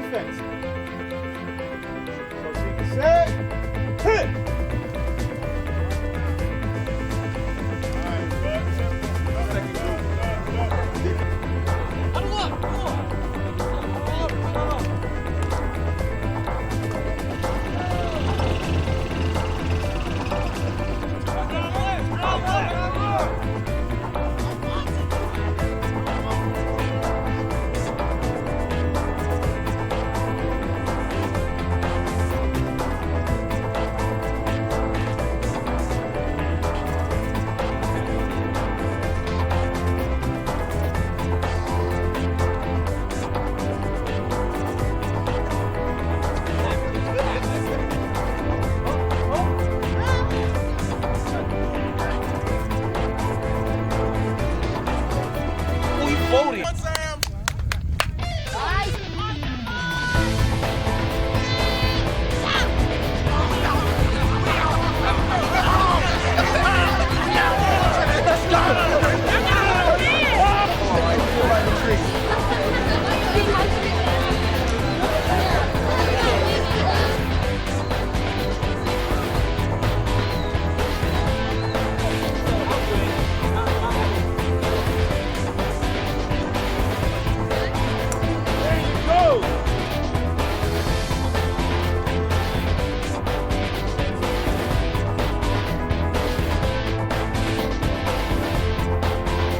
defense. So take a set. Hit!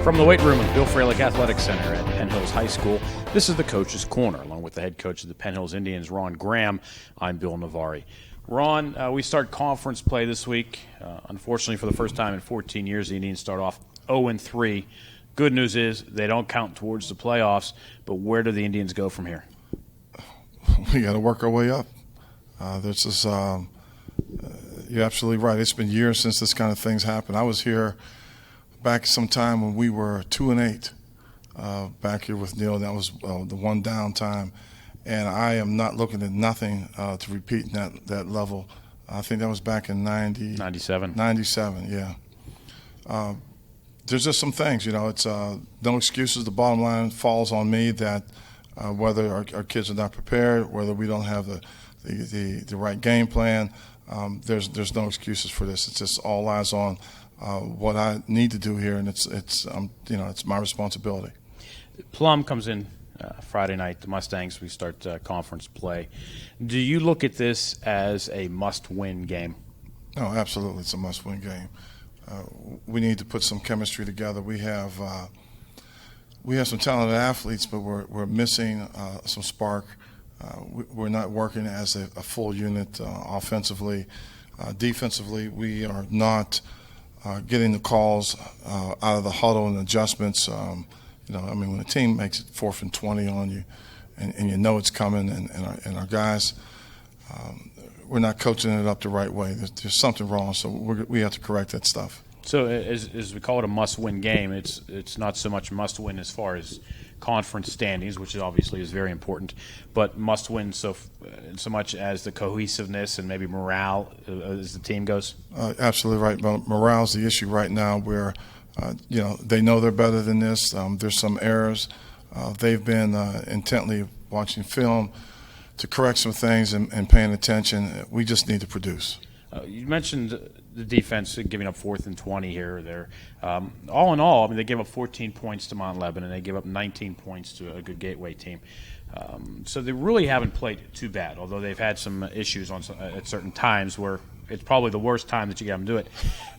From the weight room of Bill Fralick Athletic Center at Penn Hills High School, this is the Coach's Corner, along with the head coach of the Penn Hills Indians, Ron Graham. I'm Bill Navari. Ron, we start conference play this week. Unfortunately, for the first time in 14 years, the Indians start off 0-3. Good news is they don't count towards the playoffs, but where do the Indians go from here? We got to work our way up. There's this. You're absolutely right. It's been years since this kind of things happened. I was here back sometime when we were 2-8, back here with Neil. That was the one down time, and I am not looking at nothing to repeat in that level. I think that was back in 97. 97, yeah. There's just some things, it's no excuses. The bottom line falls on me that whether our kids are not prepared, whether we don't have the right game plan, there's no excuses for this. It's just all eyes on what I need to do here, and it's my responsibility. Plum comes in Friday night. The Mustangs, we start conference play. Do you look at this as a must-win game? No, absolutely, it's a must-win game. We need to put some chemistry together. We have some talented athletes, but we're missing some spark. We're not working as a full unit offensively. Defensively, we are not getting the calls out of the huddle and adjustments. When a team makes it 4th and 20 on you, and you know it's coming, and our guys, we're not coaching it up the right way. There's something wrong, so we have to correct that stuff. So as we call it a must-win game, it's not so much must-win as far as conference standings, which obviously is very important, but must-win so much as the cohesiveness and maybe morale as the team goes? Absolutely right. Morale's the issue right now where, they know they're better than this. There's some errors. They've been intently watching film to correct some things and paying attention. We just need to produce. You mentioned the defense giving up 4th and 20 here or there. All in all, they gave up 14 points to Mount Lebanon. They gave up 19 points to a good Gateway team. So they really haven't played too bad, although they've had some issues at certain times where it's probably the worst time that you get them to do it.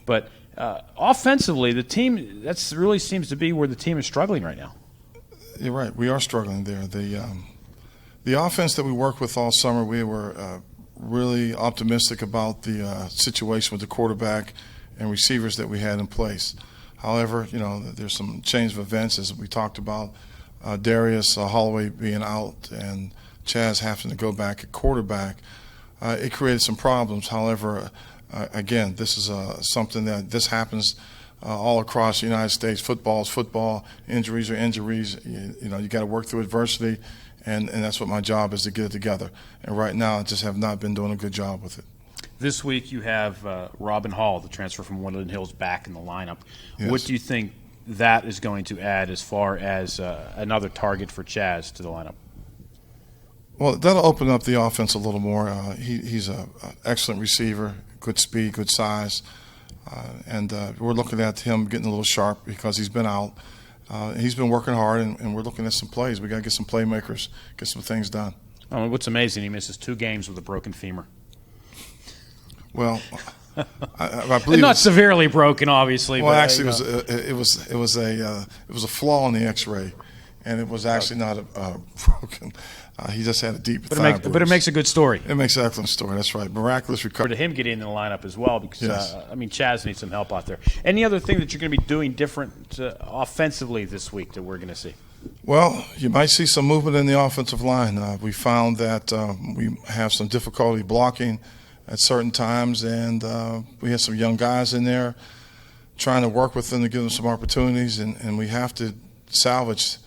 But offensively, the team, that really seems to be where the team is struggling right now. You're right. We are struggling there. The offense that we worked with all summer, we were really optimistic about the situation with the quarterback and receivers that we had in place. However, there's some change of events, as we talked about. Darius Holloway being out and Chaz having to go back at quarterback. It created some problems. However, again, this is something that happens all across the United States. Football is football. Injuries are injuries. You got to work through adversity. And that's what my job is, to get it together. And right now, I just have not been doing a good job with it. This week you have Robin Hall, the transfer from Woodland Hills, back in the lineup. Yes. What do you think that is going to add as far as another target for Chaz to the lineup? Well, that'll open up the offense a little more. He's an excellent receiver, good speed, good size, and we're looking at him getting a little sharp because he's been out. He's been working hard, and we're looking at some plays. We got to get some playmakers, get some things done. Oh, what's amazing, he misses 2 games with a broken femur. Well, I believe and not severely broken, obviously. Well, but, actually, it was a flaw in the X-ray, and it was actually not broken. He just had a deep thigh bruise. But it makes a good story. It makes an excellent story. That's right. Miraculous recovery. To him getting in the lineup as well, because yes. Chaz needs some help out there. Any other thing that you're going to be doing different offensively this week that we're going to see? Well, you might see some movement in the offensive line. We found that we have some difficulty blocking at certain times, and we had some young guys in there trying to work with them to give them some opportunities, and we have to salvage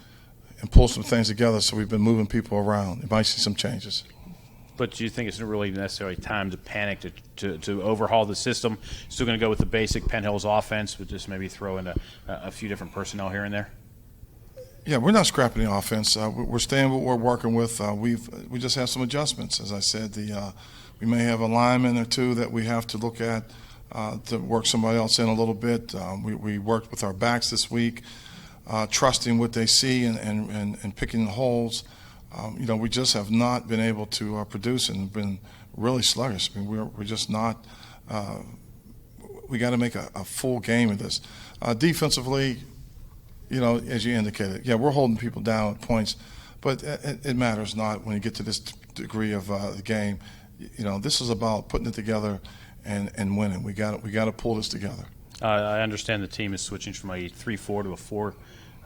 and pull some things together. So we've been moving people around. You might see some changes. But do you think it's not really necessarily time to panic to overhaul the system? Still going to go with the basic Penn Hills offense, but just maybe throw in a few different personnel here and there? Yeah, we're not scrapping the offense. We're staying with what we're working with. We just have some adjustments. As I said, we may have a lineman or two that we have to look at to work somebody else in a little bit. We worked with our backs this week, trusting what they see and picking the holes. We just have not been able to produce and been really sluggish. I mean, we're just not. We got to make a full game of this. Defensively, as you indicated, yeah, we're holding people down at points, but it matters not when you get to this degree of the game. This is about putting it together and winning. We got to pull this together. I understand the team is switching from a 3-4 to a 4,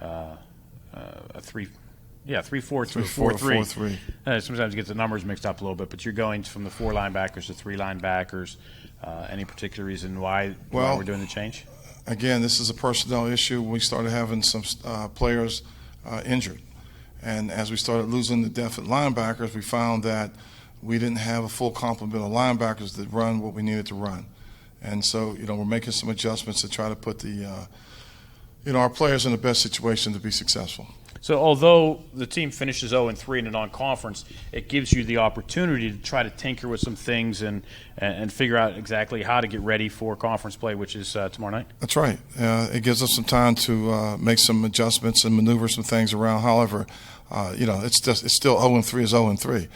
a 3. Yeah, 3-4 to a 4-3. Sometimes you get the numbers mixed up a little bit, but you're going from the 4 linebackers to 3 linebackers. Any particular reason why we're doing the change? Again, this is a personnel issue. We started having some players injured. And as we started losing the depth at linebackers, we found that we didn't have a full complement of linebackers that run what we needed to run. And so, we're making some adjustments to try to put our players in the best situation to be successful. So although the team finishes 0-3 in a non-conference, it gives you the opportunity to try to tinker with some things and figure out exactly how to get ready for conference play, which is tomorrow night. That's right. It gives us some time to make some adjustments and maneuver some things around. However, it's still 0-3 is 0-3.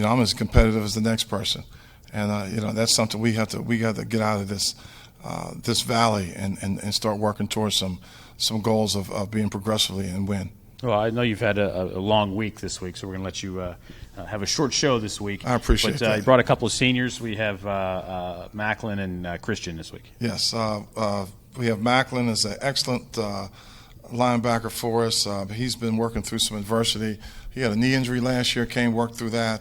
I'm as competitive as the next person, and that's something we have to get out of this valley and start working towards some goals of being progressively and win. Well, I know you've had a long week this week, so we're going to let you have a short show this week. I appreciate that. You brought a couple of seniors. We have Macklin and Christian this week. Yes, we have Macklin as an excellent linebacker for us. He's been working through some adversity. He had a knee injury last year, worked through that.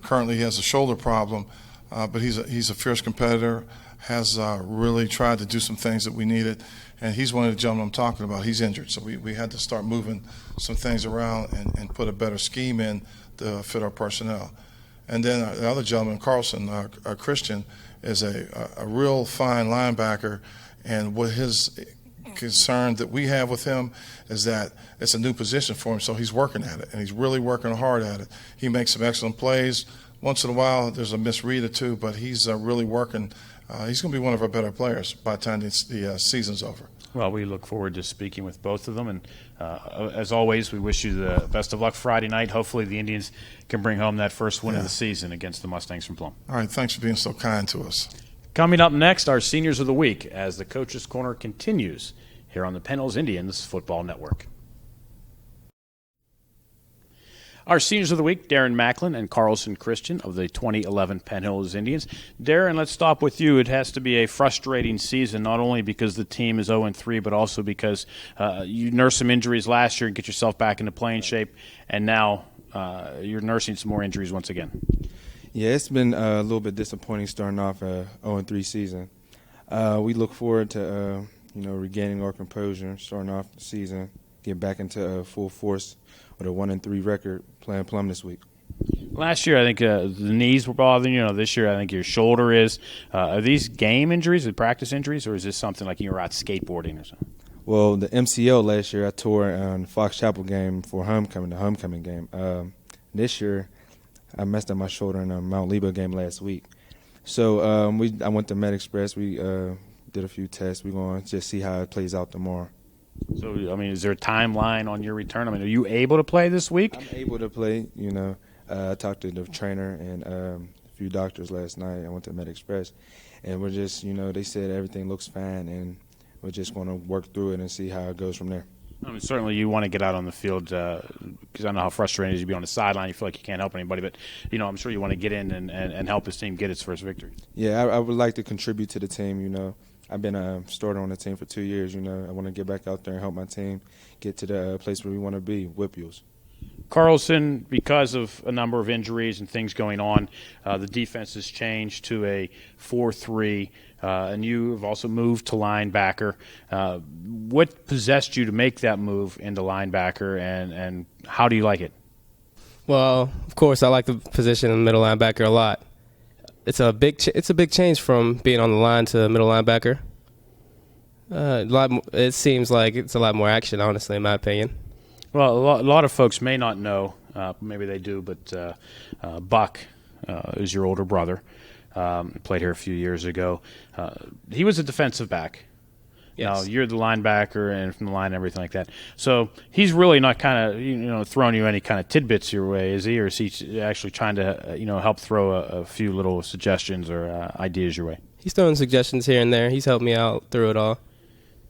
Currently he has a shoulder problem, but he's a fierce competitor, has really tried to do some things that we needed. And he's one of the gentlemen I'm talking about. He's injured, so we had to start moving some things around and put a better scheme in to fit our personnel. And then the other gentleman, Carlson, Christian, is a real fine linebacker. And what his concern that we have with him is that it's a new position for him, so he's working at it, and he's really working hard at it. He makes some excellent plays. Once in a while, there's a misread or two, but he's really working. He's going to be one of our better players by the time the season's over. Well, we look forward to speaking with both of them, and as always, we wish you the best of luck Friday night. Hopefully the Indians can bring home that first win of the season against the Mustangs from Plum. All right, thanks for being so kind to us. Coming up next, our Seniors of the Week as the Coach's Corner continues here on the Penn Hills Indians Football Network. Our Seniors of the Week, Darren Macklin and Carlson Christian of the 2011 Penn Hills Indians. Darren, let's stop with you. It has to be a frustrating season, not only because the team is 0-3, but also because you nursed some injuries last year and get yourself back into playing shape, and now you're nursing some more injuries once again. Yeah, it's been a little bit disappointing starting off a 0-3 season. We look forward to regaining our composure, starting off the season, get back into full force with a 1-3 record playing Plum this week. Last year, I think the knees were bothering you. This year, I think your shoulder is. Are these game injuries, or practice injuries, or is this something like you were out skateboarding or something? Well, the MCL last year, I tore on the Fox Chapel game for the homecoming game. This year, I messed up my shoulder in a Mount Lebo game last week. So I went to Med Express. We did a few tests. We're going to just see how it plays out tomorrow. So, I mean, is there a timeline on your return? I mean, are you able to play this week? I'm able to play. I talked to the trainer and a few doctors last night. I went to Med Express, and we're just, they said everything looks fine, and we're just going to work through it and see how it goes from there. I mean, certainly you want to get out on the field because I know how frustrating it is to be on the sideline. You feel like you can't help anybody, but I'm sure you want to get in and help this team get its first victory. Yeah, I would like to contribute to the team. I've been a starter on the team for 2 years. I want to get back out there and help my team get to the place where we want to be, WPIALs. Carlson, because of a number of injuries and things going on, the defense has changed to a 4-3, and you have also moved to linebacker. What possessed you to make that move into linebacker, and how do you like it? Well, of course, I like the position in middle linebacker a lot. It's a big change from being on the line to middle linebacker. It seems like it's a lot more action, honestly, in my opinion. Well, a lot of folks may not know, maybe they do, but Buck is your older brother. Played here a few years ago. He was a defensive back. Yes. Now, you're the linebacker and from the line and everything like that. So he's really not kind of throwing you any kind of tidbits your way, is he? Or is he actually trying to help throw a few little suggestions or ideas your way? He's throwing suggestions here and there. He's helped me out through it all.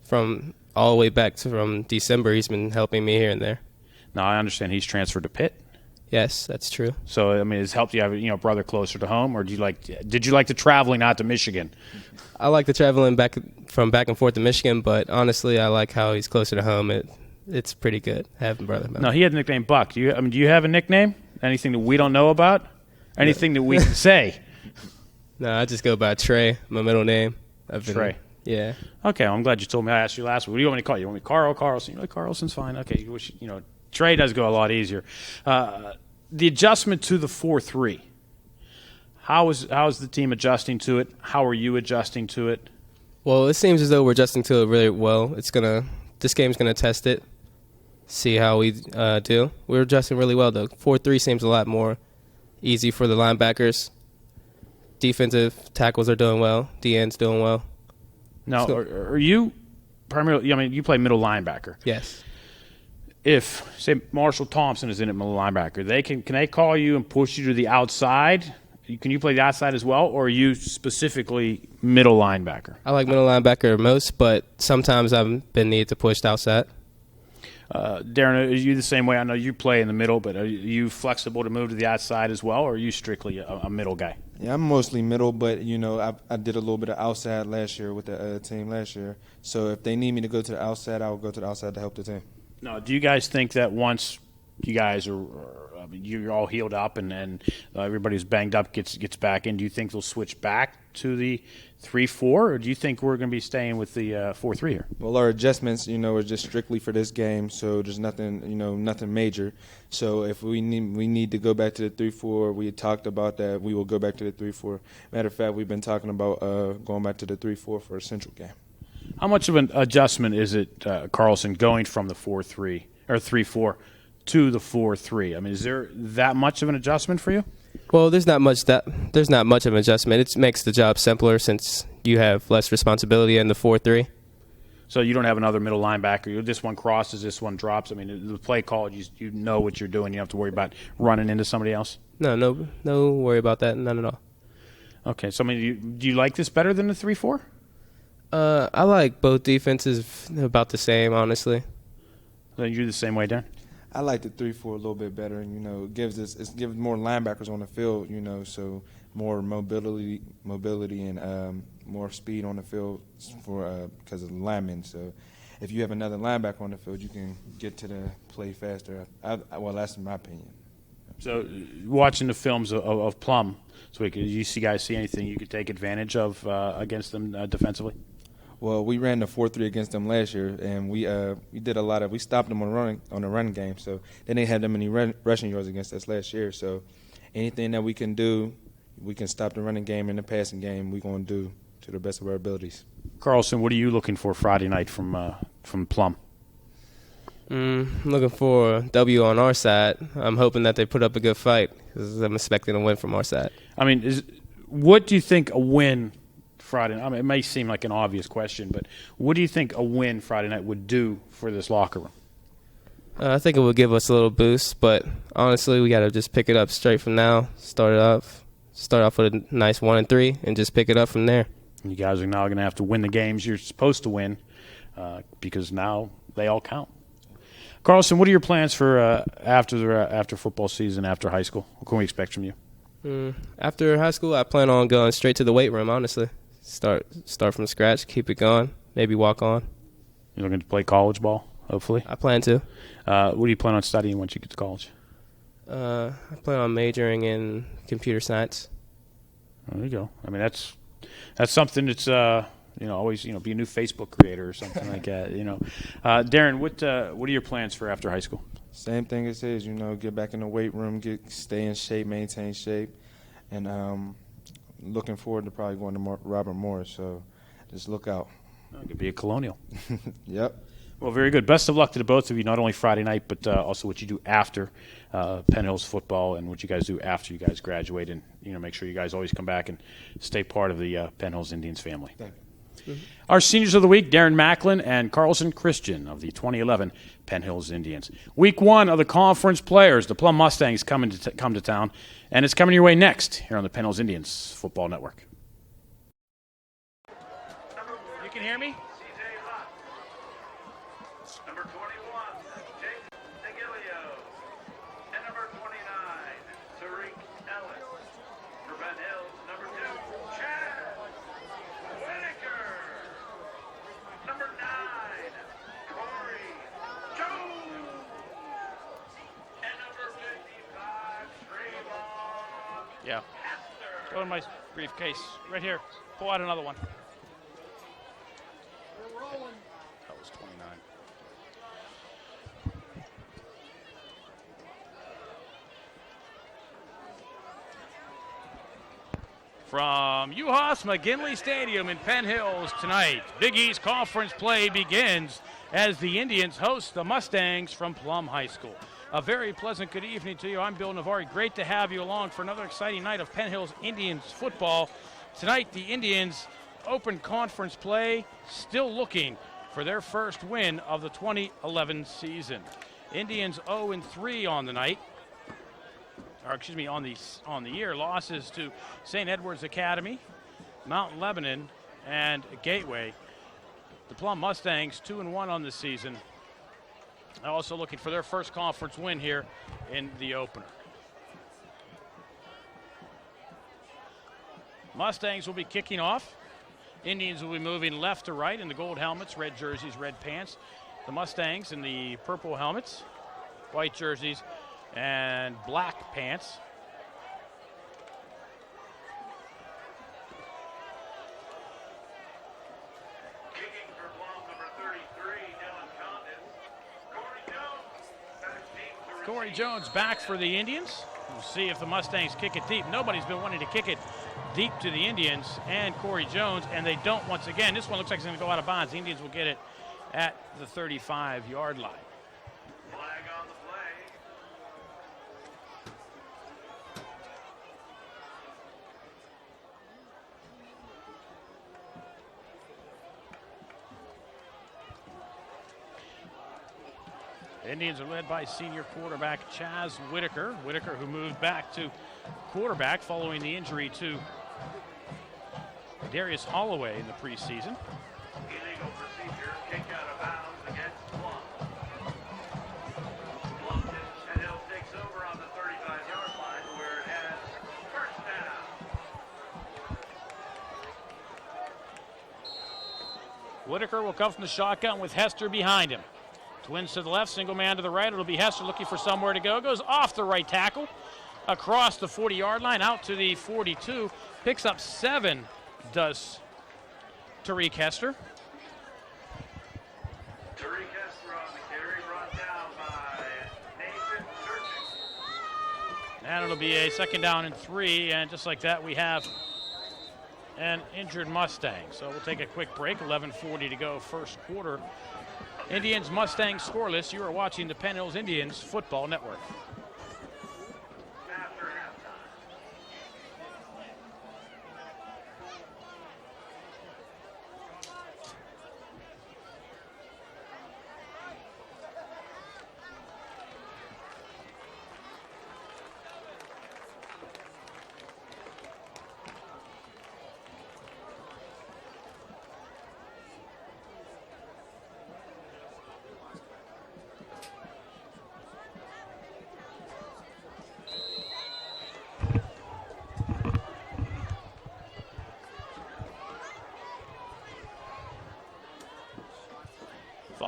From all the way back from December, he's been helping me here and there. Now, I understand he's transferred to Pitt. Yes, that's true. So, I mean, it's helped you have a brother closer to home, or did you like the traveling out to Michigan? I like the traveling back and forth to Michigan, but honestly, I like how he's closer to home. It's pretty good having brother. No, he had the nickname Buck. Do you have a nickname? Anything that we don't know about? Anything that we can say? No, I just go by Trey, my middle name. Trey. Yeah. Okay, well, I'm glad you told me. I asked you last week. What do you want me to call you? You want me Carl, Carlson? You're like, Carlson's fine. Okay, Trey does go a lot easier. The adjustment to the 4-3. How is the team adjusting to it? How are you adjusting to it? Well, it seems as though we're adjusting to it really well. This game's gonna test it, see how we do. We're adjusting really well though. 4-3 seems a lot more easy for the linebackers. Defensive tackles are doing well. DN's doing well. Now, are you primarily? I mean, you play middle linebacker. Yes. If, say, Marshall Thompson is in at middle linebacker, can they call you and push you to the outside? Can you play the outside as well, or are you specifically middle linebacker? I like middle linebacker most, but sometimes I've been needed to push the outside. Darren, are you the same way? I know you play in the middle, but are you flexible to move to the outside as well, or are you strictly a middle guy? Yeah, I'm mostly middle, but, I did a little bit of outside last year with the team last year. So if they need me to go to the outside, I will go to the outside to help the team. Now, do you guys think that once you guys you're all healed up and everybody's banged up gets back in, do you think they'll switch back to the 3-4, or do you think we're going to be staying with the 4-3 here? Well, our adjustments, are just strictly for this game, so there's nothing, nothing major. So if we need to go back to the 3-4, we talked about that. We will go back to the 3-4. Matter of fact, we've been talking about going back to the 3-4 for a Central game. How much of an adjustment is it, Carlson, going from the 4-3 or 3-4 to the 4-3? I mean, is there that much of an adjustment for you? Well, there's not much of an adjustment. It makes the job simpler since you have less responsibility in the 4-3. So you don't have another middle linebacker. This one crosses, this one drops. I mean, the play call, you know what you're doing. You don't have to worry about running into somebody else. No worry about that. None at all. Okay, so I mean, do you like this better than the 3-4? I like both defenses about the same, honestly. So you're the same way, Darren? I like the 3-4 a little bit better. It gives more linebackers on the field. So more mobility and more speed on the field because of the linemen. So if you have another linebacker on the field, you can get to the play faster. Well, that's my opinion. So watching the films of Plum, so you guys see anything you could take advantage of against them defensively? Well, we ran the 4-3 against them last year, and we did a lot of. We stopped them on the run game, so they didn't have that many rushing yards against us last year. So anything that we can do, we can stop the running game and the passing game. We're going to do to the best of our abilities. Carlson, what are you looking for Friday night from Plum? I'm looking for a W on our side. I'm hoping that they put up a good fight because I'm expecting a win from our side. I mean, what do you think a win Friday night? I mean, it may seem like an obvious question, but what do you think a win Friday night would do for this locker room? I think it would give us a little boost, but honestly, we got to just pick it up straight from now. Start off with a nice 1-3, and just pick it up from there. You guys are now going to have to win the games you're supposed to win because now they all count. Carlson, what are your plans for after football season, after high school? What can we expect from you? After high school, I plan on going straight to the weight room, honestly. Start from scratch, keep it going, maybe walk on. You're looking to play college ball, hopefully? I plan to. What do you plan on studying once you get to college? I plan on majoring in computer science. There you go. I mean, that's something that's always be a new Facebook creator or something like that. Darren, what are your plans for after high school? Same thing it says, get back in the weight room, stay in shape, maintain shape, and looking forward to probably going to Robert Morris. So just look out. It could be a Colonial. Yep. Well, very good. Best of luck to the both of you, not only Friday night, but also what you do after Penn Hills football and what you guys do after you guys graduate. And, make sure you guys always come back and stay part of the Penn Hills Indians family. Thank you. Our seniors of the week, Darren Macklin and Carlson Christian of the 2011 Penn Hills Indians. Week 1 of the conference players, the Plum Mustangs come to town, and it's coming your way next here on the Penn Hills Indians Football Network. You can hear me? Number 21, Jake Negilio. And number 29, Tariq Ellis. For Penn Hills, number 2, Chad Whitaker. Number 9, Corey Jones. And number 55, Trayvon Yeah. Hester. Go in my briefcase. Right here. Pull out another one. That was 29. From UHAS McGinley Stadium in Penn Hills tonight, Big East Conference play begins as the Indians host the Mustangs from Plum High School. A very pleasant good evening to you. I'm Bill Navari. Great to have you along for another exciting night of Penn Hills Indians football. Tonight, the Indians open conference play, still looking for their first win of the 2011 season. Indians 0-3 on the night. On the year. Losses to St. Edward's Academy, Mount Lebanon, and Gateway. The Plum Mustangs 2-1 on the season. Also looking for their first conference win here in the opener. Mustangs will be kicking off. Indians will be moving left to right in the gold helmets, red jerseys, red pants. The Mustangs in the purple helmets, white jerseys, and black pants. Kicking for Plum, number 33, Dylan Condon. Corey Jones back for the Indians. We'll see if the Mustangs kick it deep. Nobody's been wanting to kick it deep to the Indians and Corey Jones, and they don't once again. This one looks like it's going to go out of bounds. The Indians will get it at the 35-yard line. Flag on the play. Indians are led by senior quarterback Chaz Whitaker. Whitaker, who moved back to quarterback following the injury to Darius Holloway in the preseason. Illegal procedure, kick out of bounds against Plum. Plum and Hill takes over on the 35-yard line where it has first down. Whitaker will come from the shotgun with Hester behind him. Twins to the left, single man to the right. It'll be Hester looking for somewhere to go. Goes off the right tackle, across the 40-yard line, out to the 42. Picks up 7, does Tariq Hester. Tariq Hester on the carry, brought down by Nathan Turchik. And it'll be a second down and 3. And just like that, we have an injured Mustang. So we'll take a quick break. 11:40 to go, first quarter. Indians Mustangs scoreless. You are watching the Penn Hills Indians Football Network. After half.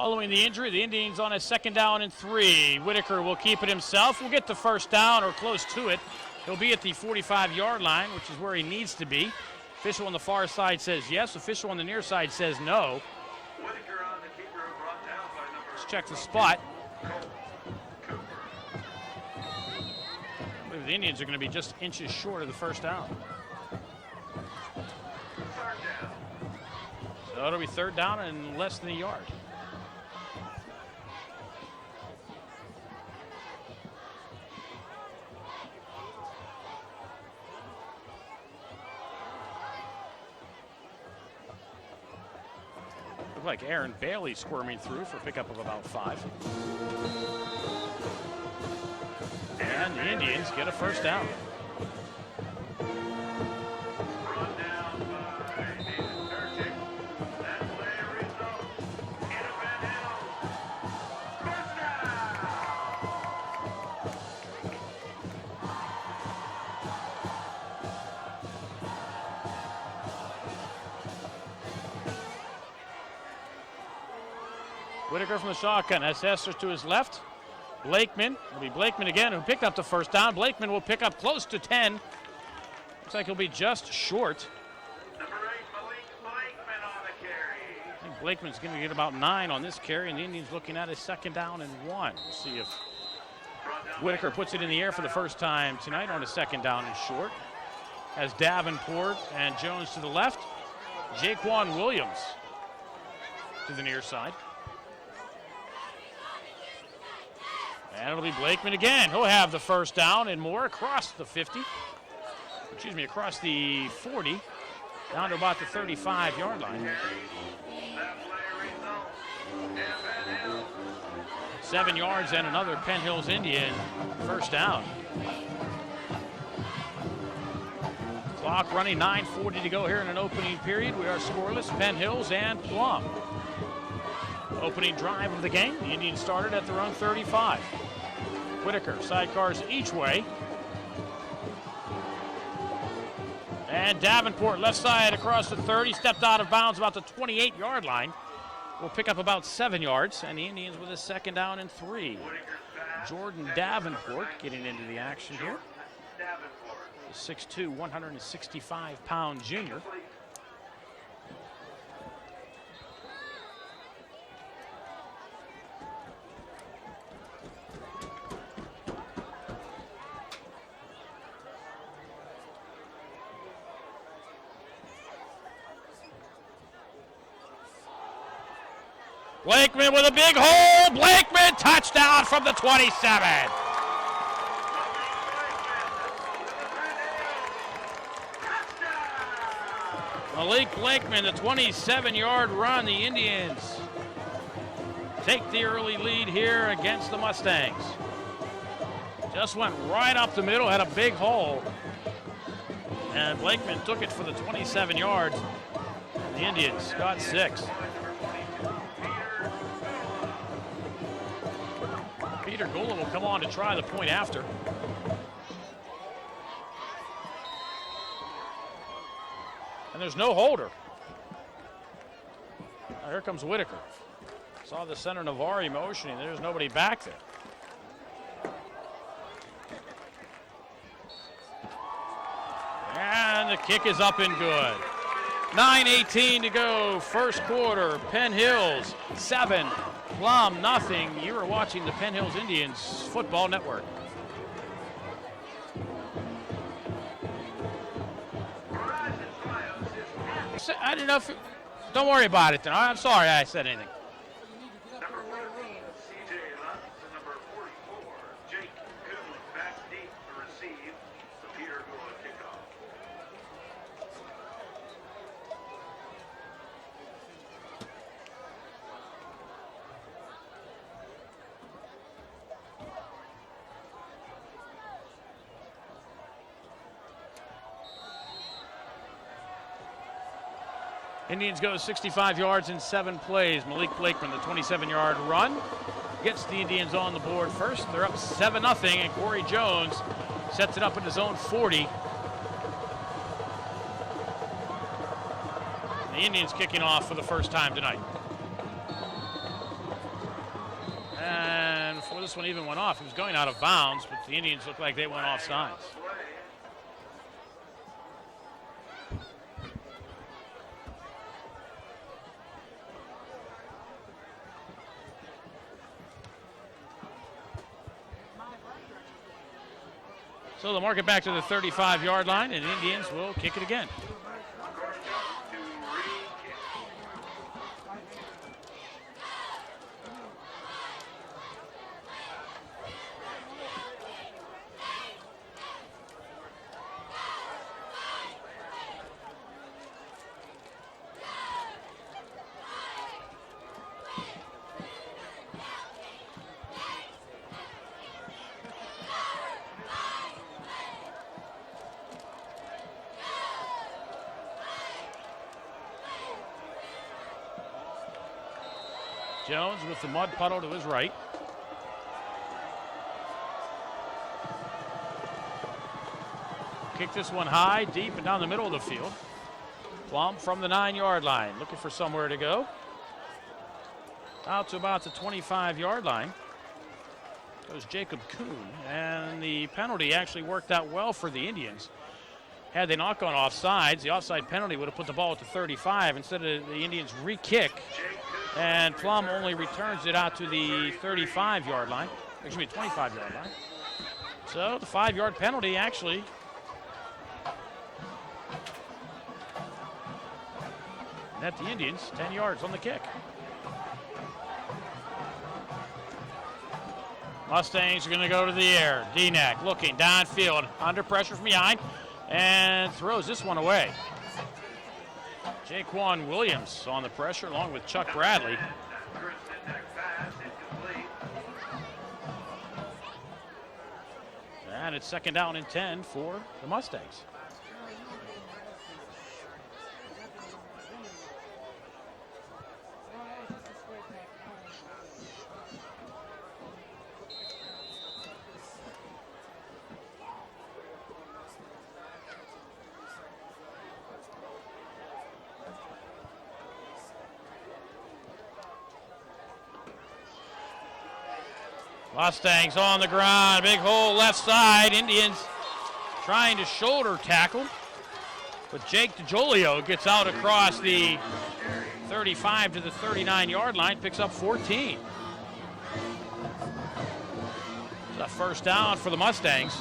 Following the injury, the Indians on a 2nd down and 3. Whitaker will keep it himself. Will get the first down or close to it. He'll be at the 45-yard line, which is where he needs to be. Official on the far side says yes. Official on the near side says no. Whitaker on the keeper, brought down by number. Let's check the spot. I believe the Indians are going to be just inches short of the first down. 3rd down. So it'll be 3rd down and less than a yard. Looked like Aaron Bailey squirming through for a pickup of about 5. And the Indians get a first down. Brought down by Nathan Turchick. That play results in a Penn Hill first down. Whitaker from the shotgun. That's Esters to his left. Blakeman. It'll be Blakeman again who picked up the first down. Blakeman will pick up close to 10. Looks like he'll be just short. Number 8, Malik Blakeman on the carry. I think Blakeman's going to get about 9 on this carry, and the Indians looking at a 2nd down and 1. We'll see if Brought down Whitaker puts it in the air for the first time tonight on a 2nd down and short. As Davenport and Jones to the left. Jaquan Williams to the near side. And it'll be Blakeman again. He'll have the first down and more across the 50. Across the 40. Down to about the 35-yard line. That play results in a Penn Hill 7 yards and another Penn Hills Indian first down. Clock running, 9:40 to go here in an opening period. We are scoreless, Penn Hills and Plum. Opening drive of the game. The Indians started at their own 35. Whitaker, sidecars each way. And Davenport, left side across the 30, stepped out of bounds about the 28-yard line. Will pick up about 7 yards, and the Indians with a 2nd down and 3. Whitaker's pass. Jordan Davenport getting into the action here. Davenport. The 6'2", 165-pound junior. Blakeman with a big hole. Blakeman, touchdown from the 27. Malik Blakeman, the 27-yard run. The Indians take the early lead here against the Mustangs. Just went right up the middle, had a big hole. And Blakeman took it for the 27 yards. The Indians got 6. Peter Gula will come on to try the point after. And there's no holder. Now here comes Whitaker. Saw the center Navari motioning. There's nobody back there. And the kick is up and good. 9:18 to go, first quarter. Penn Hills 7, Plum nothing. You are watching the Penn Hills Indians Football Network. I don't know if. Don't worry about it then. I'm sorry I said anything. Number 13, C.J. Lutz, and number 44, Jake Goodwin, back deep to receive the Peter Gula kickoff. Indians go 65 yards in 7 plays. Malik Blakeman, the 27-yard run, gets the Indians on the board first. They're up 7-0, and Corey Jones sets it up at his own 40. The Indians kicking off for the first time tonight. this one even went off. It was going out of bounds, but the Indians looked like they went off sides. So they'll mark it back to the 35-yard line, and the Indians will kick it again. Jones with the mud puddle to his right. Kick this one high, deep, and down the middle of the field. Plum from the 9-yard line, looking for somewhere to go. Out to about the 25-yard line goes Jacob Kuhn, and the penalty actually worked out well for the Indians. Had they not gone offsides, the offside penalty would have put the ball at the 35. Instead of the Indians re-kick, and Plum only returns it out to the 35-yard line. Excuse me, 25-yard line. So the 5-yard penalty actually net the Indians 10 yards on the kick. Mustangs are going to go to the air. D-neck looking downfield, under pressure from behind, and throws this one away. Jaquan Williams on the pressure along with Chuck Bradley. And it's second down and 10 for the Mustangs. Mustangs on the ground, big hole left side. Indians trying to shoulder tackle, but Jake DiGiulio gets out across the 35 to the 39-yard line, picks up 14. It's a first down for the Mustangs.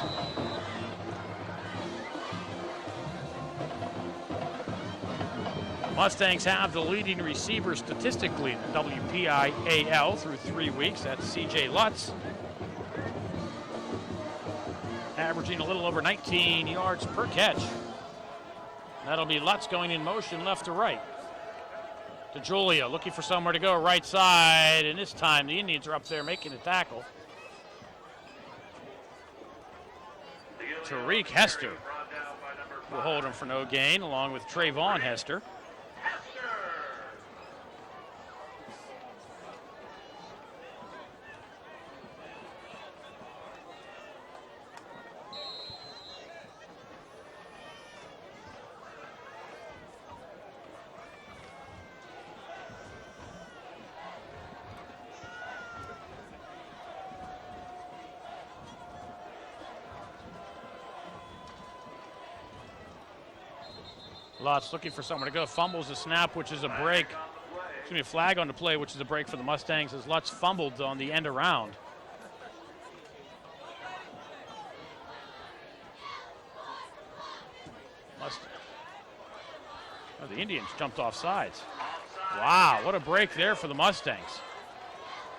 Mustangs have the leading receiver statistically in the WPIAL through 3 weeks. That's C.J. Lutz, averaging a little over 19 yards per catch. That'll be Lutz going in motion left to right. DiGiulio looking for somewhere to go right side, and this time the Indians are up there making the tackle. Tariq Hester will hold him for no gain, along with Trayvon Hester. Lutz looking for somewhere to go, fumbles the snap, which is a break. Excuse me, a flag on the play, which is a break for the Mustangs as Lutz fumbled on the end around. Oh, the Indians jumped off sides. Wow, what a break there for the Mustangs.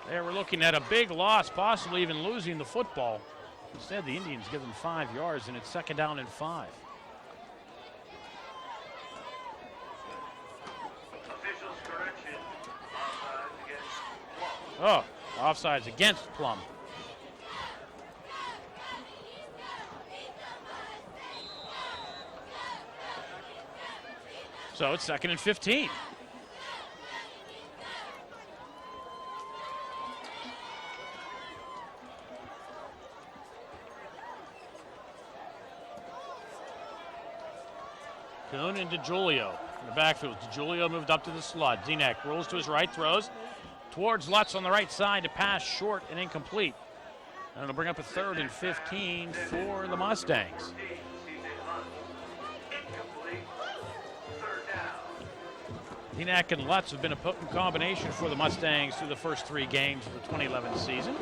They were looking at a big loss, possibly even losing the football. Instead, the Indians give them 5 yards, and it's second down and 5. Oh, offsides against Plum. So it's second and 15. Kuhn and DiGiulio in the backfield. DiGiulio moved up to the slot. D-neck rolls to his right, throws towards Lutz on the right side to pass short and incomplete. And it'll bring up a 3rd and 15 for the Mustangs. Denack and Lutz have been a potent combination for the Mustangs through the first 3 games of the 2011 season.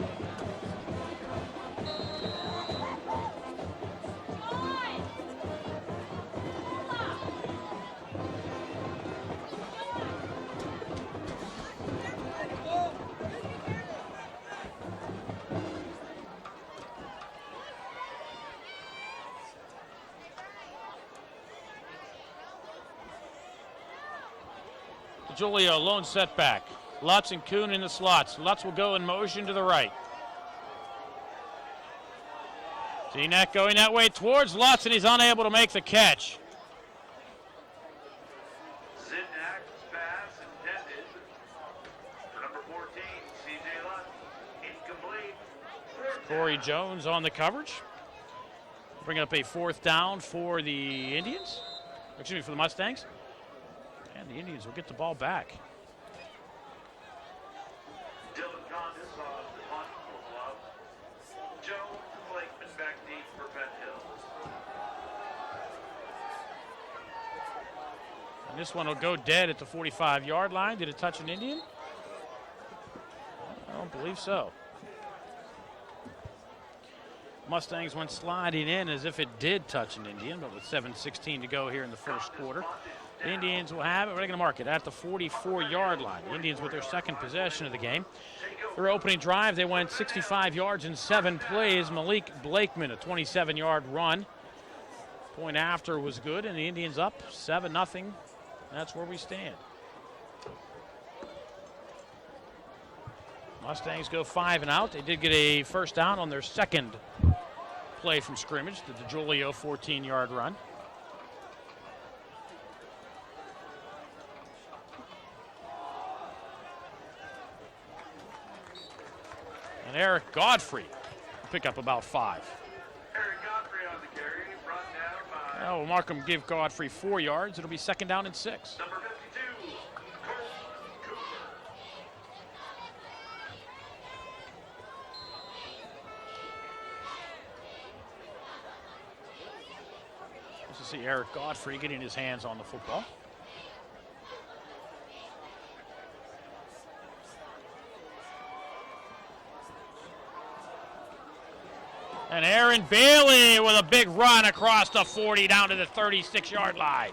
Julio, lone setback. Lutz and Kuhn in the slots. Lutz will go in motion to the right. Denack going that way towards Lutz, and he's unable to make the catch. Zidnack's pass intended for number 14, C.J. Lutz. Incomplete. Corey Jones on the coverage. Bring up a 4th down for the Indians. Excuse me, for the Mustangs. And the Indians will get the ball back. Dylan Condis on the punt for Plum. Jones and Blakeman back deep for Penn. And this one will go dead at the 45-yard line. Did it touch an Indian? I don't believe so. Mustangs went sliding in as if it did touch an Indian, but with 7:16 to go here in the first quarter. The Indians will have it. We're going to mark it at the 44-yard line. The Indians with their second possession of the game. Their opening drive, they went 65 yards in 7 plays. Malik Blakeman, a 27-yard run. Point after was good, and the Indians up 7-0. That's where we stand. Mustangs go 5 and out. They did get a first down on their second play from scrimmage, the DeJulio 14-yard run. And Eric Godfrey will pick up about 5. Eric Godfrey on the carry, brought down by Well, Markham give Godfrey 4 yards. It'll be 2nd down and 6. number 52, Colton Cooper. Just to see Eric Godfrey getting his hands on the football. And Aaron Bailey with a big run across the 40 down to the 36-yard line.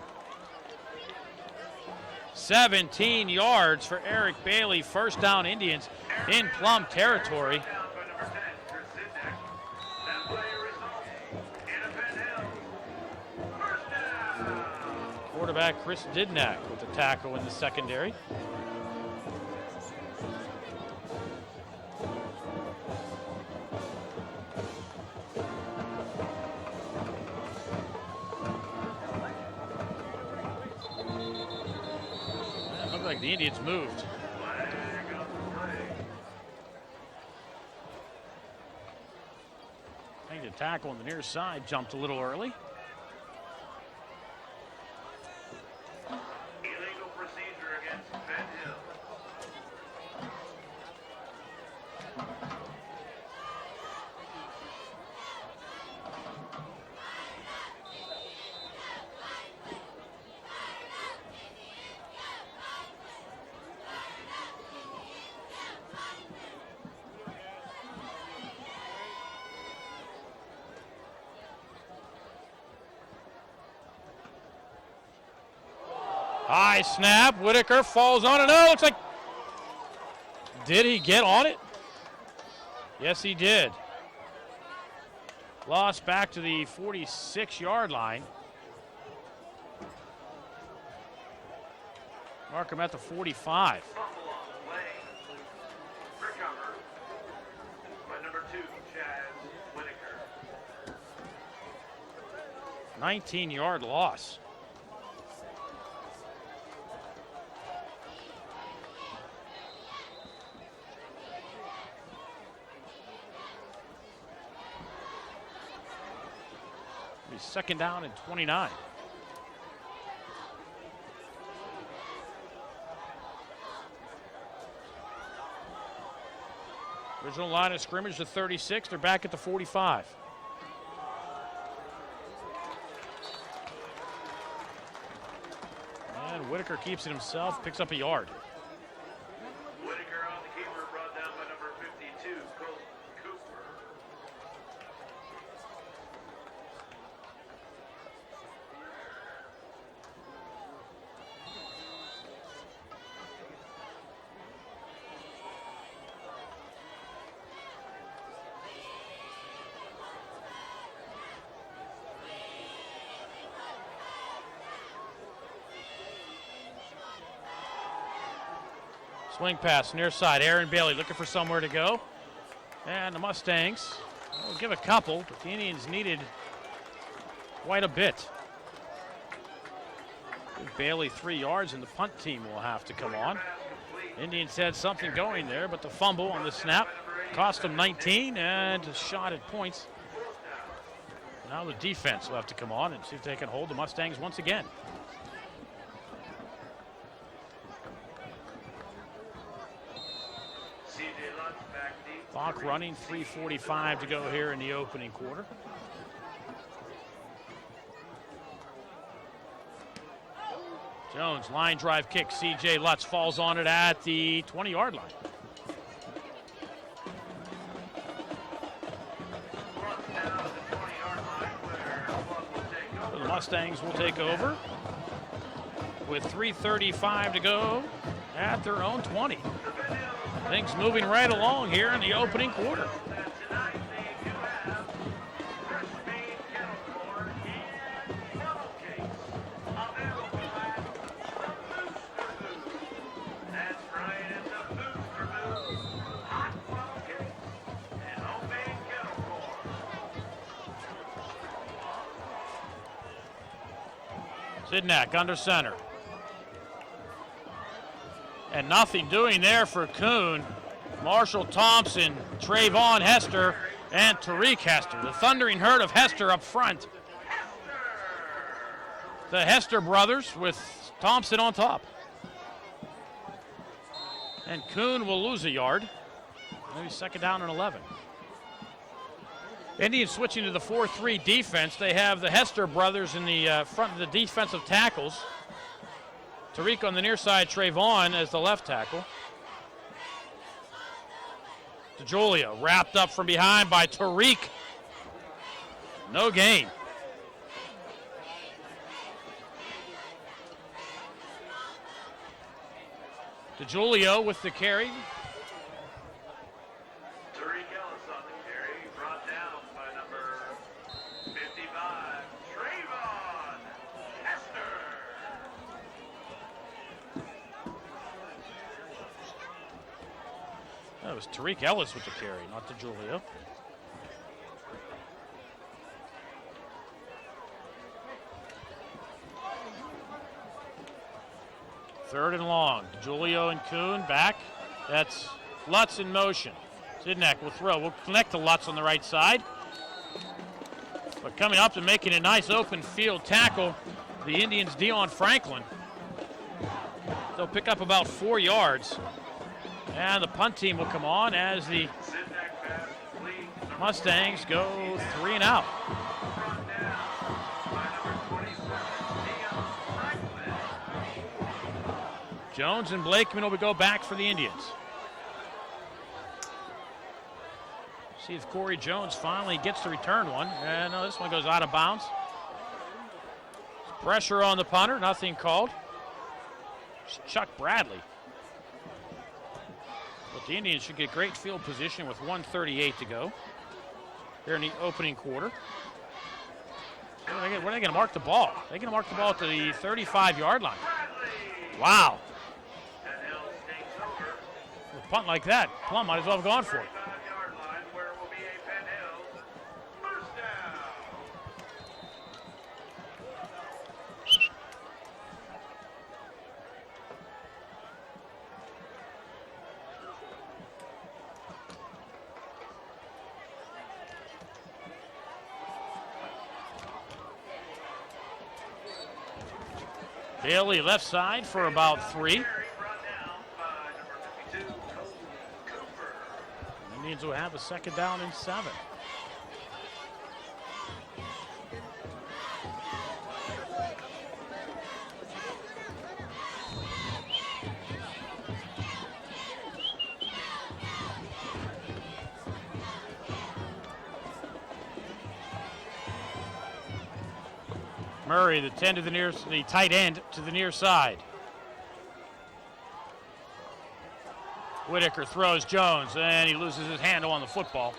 17 yards for Eric Bailey. First down, Indians in Plum territory. Down by number 10, Chris Zidnack. That play results in a Penn Hill first down. Quarterback Chris Didnack with the tackle in the secondary. Looked like the Indians moved. Flag on the play. I think the tackle on the near side jumped a little early. Illegal procedure against Penn Hill. High snap. Whitaker falls on it. Oh, it's like. Did he get on it? Yes, he did. Lost back to the 46-yard line. Markham at the 45. Fumble on the play. Recover by number 2, Chaz Whitaker. 19-yard loss. It'll be 2nd down and 29. Original line of scrimmage to 36. They're back at the 45. And Whitaker keeps it himself, picks up a yard. Whitaker on the keeper, brought down by number 52, Colton Cooper. Swing pass, near side. Aaron Bailey looking for somewhere to go. And the Mustangs will give a couple, but the Indians needed quite a bit. Give Bailey 3 yards, and the punt team will have to come on. Indians had something going there, but the fumble on the snap cost them 19 and a shot at points. Now the defense will have to come on and see if they can hold the Mustangs once again. Clock running, 3:45 to go here in the opening quarter. Jones, line drive kick. C.J. Lutz falls on it at the 20-yard line. So the Mustangs will take over with 3:35 to go at their own 20. Things moving right along here in the opening quarter. Sidnack under center. And nothing doing there for Kuhn. Marshall Thompson, Trayvon Hester, and Tariq Hester. The thundering herd of Hester up front. The Hester brothers with Thompson on top. And Kuhn will lose a yard. Maybe second down and 11. Indians switching to the 4-3 defense. They have the Hester brothers in the front of the defensive tackles. Tariq on the near side, Trayvon as the left tackle. DeJulia wrapped up from behind by Tariq. No gain. DeJulia with the carry. Tariq Ellis on the carry, brought down by number 55, Trayvon Hester. That was Tariq Ellis with the carry, not DeJulia. Third and long. DeJulio and Kuhn back. That's Lutz in motion. Sidnack will throw. We'll connect to Lutz on the right side. But coming up and making a nice open field tackle, the Indians' Dion Franklin. They'll pick up about 4 yards. And the punt team will come on as the Mustangs go 3 and out. Jones and Blakeman will go back for the Indians. See if Corey Jones finally gets to return one. And no, this one goes out of bounds. Pressure on the punter, nothing called. It's Chuck Bradley. But the Indians should get great field position with 1:38 to go here in the opening quarter. Where are they going to mark the ball? They're going to mark the ball to the 35-yard line. Wow. With a punt like that, Plum might as well have gone for it. 35-yard line, where will be a Penn Hills first down. Bailey left side for about 3. Carry brought down by number 52, Colton Cooper. Indians will have a 2nd down and 7. Murray, the the tight end to the near side. Whitaker throws Jones, and he loses his handle on the football.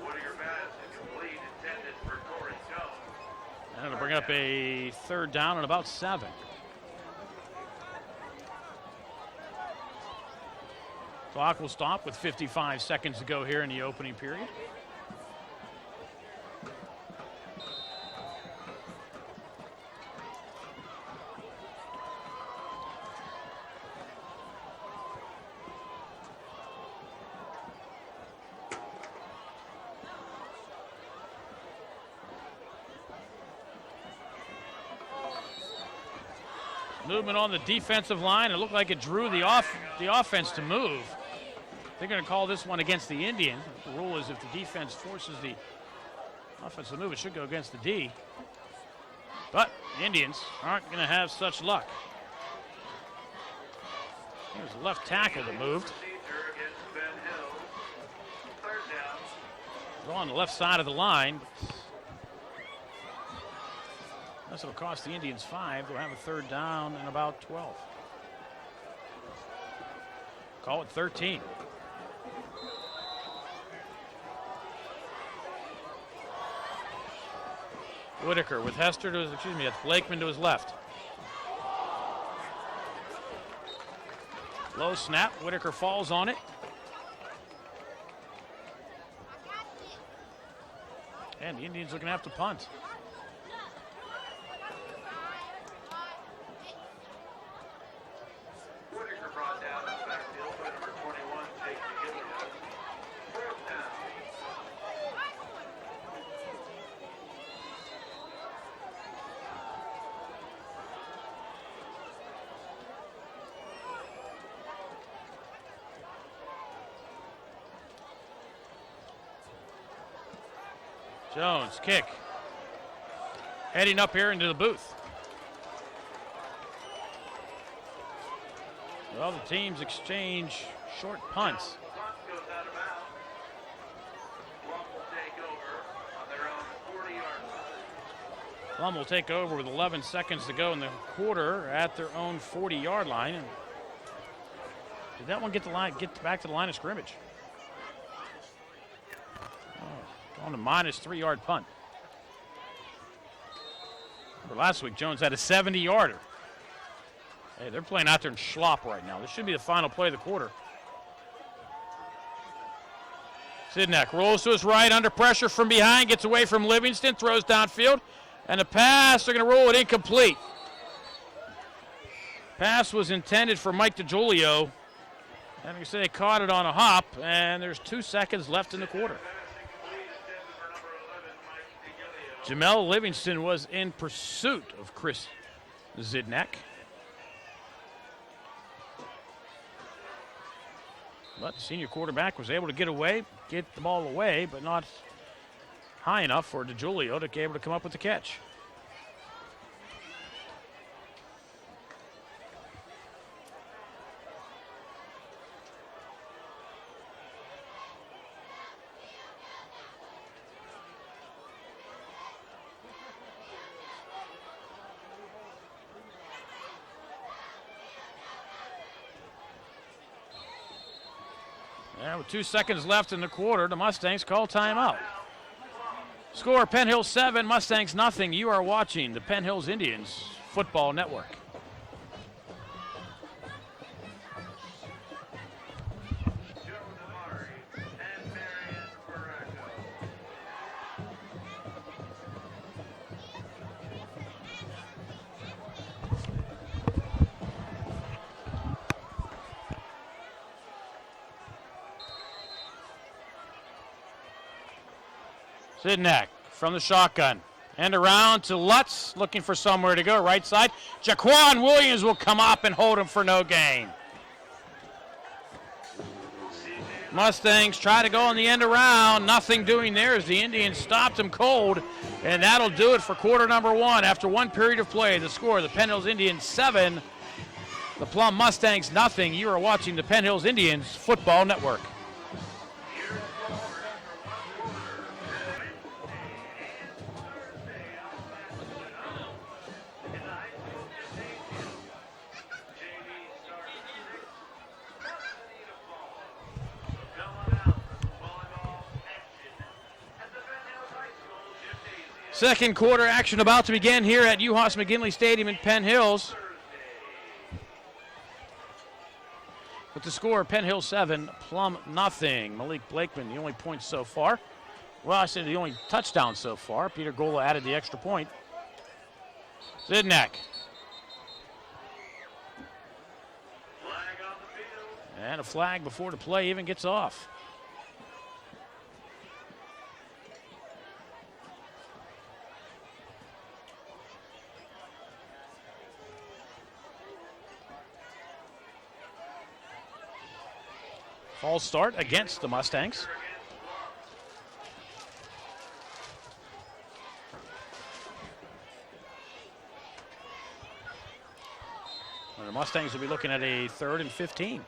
Whitaker pass incomplete, intended for Corey Jones. And it'll bring up a 3rd down and about 7. Clock will stop with 55 seconds to go here in the opening period. Movement on the defensive line. It looked like it drew the offense to move. They're going to call this one against the Indians. The rule is if the defense forces the offense to move, it should go against the D. But the Indians aren't going to have such luck. It was the left tackle that moved. Procedure against Ben Hill. 3rd down. Go on the left side of the line. That's what will cost the Indians 5. They'll have a 3rd down and about 12. Call it 13. Whitaker with Hester to his, that's Blakeman to his left. Low snap. Whitaker falls on it. And the Indians are going to have to punt. Whitaker brought down in the backfield by number 21, Jake DeGilio. 4th down. Jones, kick. Heading up here into the booth. Well, the teams exchange short punts. Punt goes out of bounds. Plum will take over on their own 40-yard line. Plum will take over with 11 seconds to go in the quarter at their own 40-yard line. And did that one get back to the line of scrimmage? Oh, on a minus 3-yard punt. For last week, Jones had a 70-yarder. Hey, they're playing out there in slop right now. This should be the final play of the quarter. Sidnek rolls to his right under pressure from behind, gets away from Livingston, throws downfield, and the pass, they're going to roll it incomplete. Pass was intended for Mike DiGiulio, and like I say, they caught it on a hop, and there's 2 seconds left in the quarter. Pass incomplete, intended for number 11, Mike DeGilio. Jamel Livingston was in pursuit of Chris Zidnek. But the senior quarterback was able to get the ball away, but not high enough for DiGiulio to be able to come up with the catch. And with 2 seconds left in the quarter, the Mustangs call timeout. Score, Penn Hills 7, Mustangs nothing. You are watching the Penn Hills Indians Football Network. Joe Damari and Marion Baracco. Sidnek from the shotgun. And around to Lutz, looking for somewhere to go. Right side. Jaquan Williams will come up and hold him for no gain. C.J. Mustangs try to go on the end around. Nothing doing there as the Indians stopped them cold. And that'll do it for quarter number one. After one period of play, the score, the Penn Hills Indians 7, the Plum Mustangs nothing. You are watching the Penn Hills Indians Football Network. Second quarter action about to begin here at Uhas McGinley Stadium in Penn Hills. With the score, Penn Hills 7, Plum nothing. Malik Blakeman, the only point so far. Well, I said the only touchdown so far. Peter Gola added the extra point. Zidnek. And a flag before the play even gets off. False start against the Mustangs. And the Mustangs will be looking at a 3rd and 15.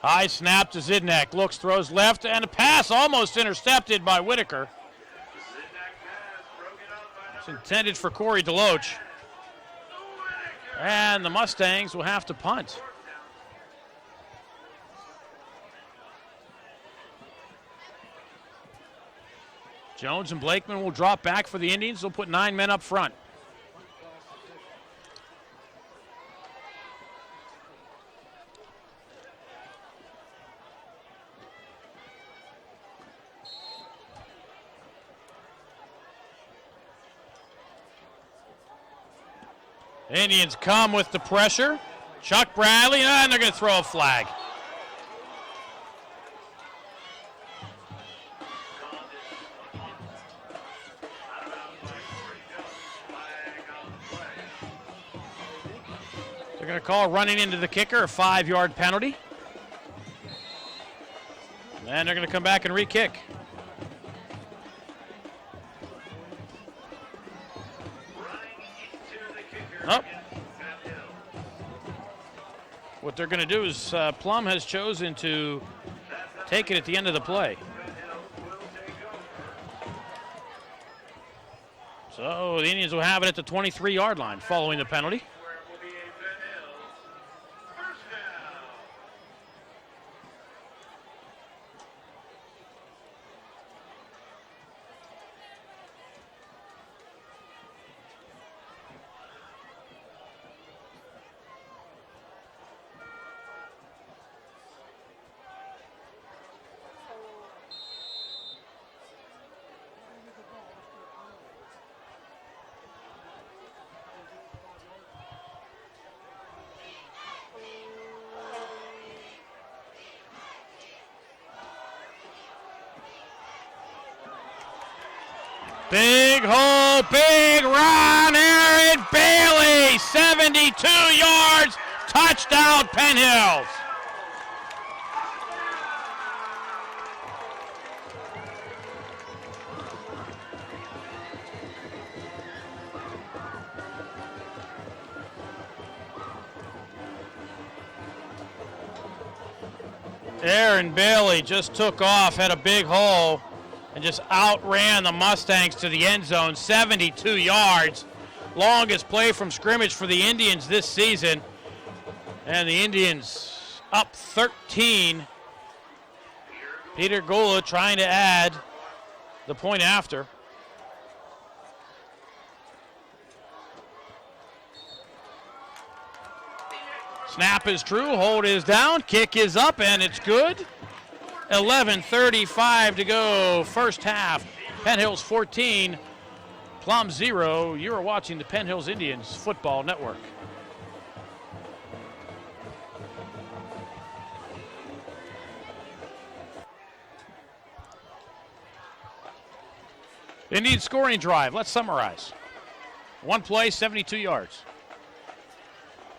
High snap to Zidnek. Looks, throws left, and a pass almost intercepted by Whitaker. It's intended for Corey Deloach. And the Mustangs will have to punt. Jones and Blakeman will drop back for the Indians. They'll put 9 men up front. Indians come with the pressure. Chuck Bradley, and they're going to throw a flag. They're going to call running into the kicker a 5-yard penalty. And they're going to come back and re-kick. Nope. What they're going to do is Plum has chosen to take it at the end of the play. So the Indians will have it at the 23-yard line following the penalty. Big hole, big run, Aaron Bailey, 72 yards, touchdown Penn Hills. Aaron Bailey just took off, had a big hole, and just outran the Mustangs to the end zone, 72 yards. Longest play from scrimmage for the Indians this season. And the Indians up 13. Peter Gola trying to add the point after. Snap is true, hold is down, kick is up, and it's good. 11:35 to go, first half. Penn Hills 14, Plum 0. You are watching the Penn Hills Indians Football Network. Indian scoring drive. Let's summarize. One play, 72 yards.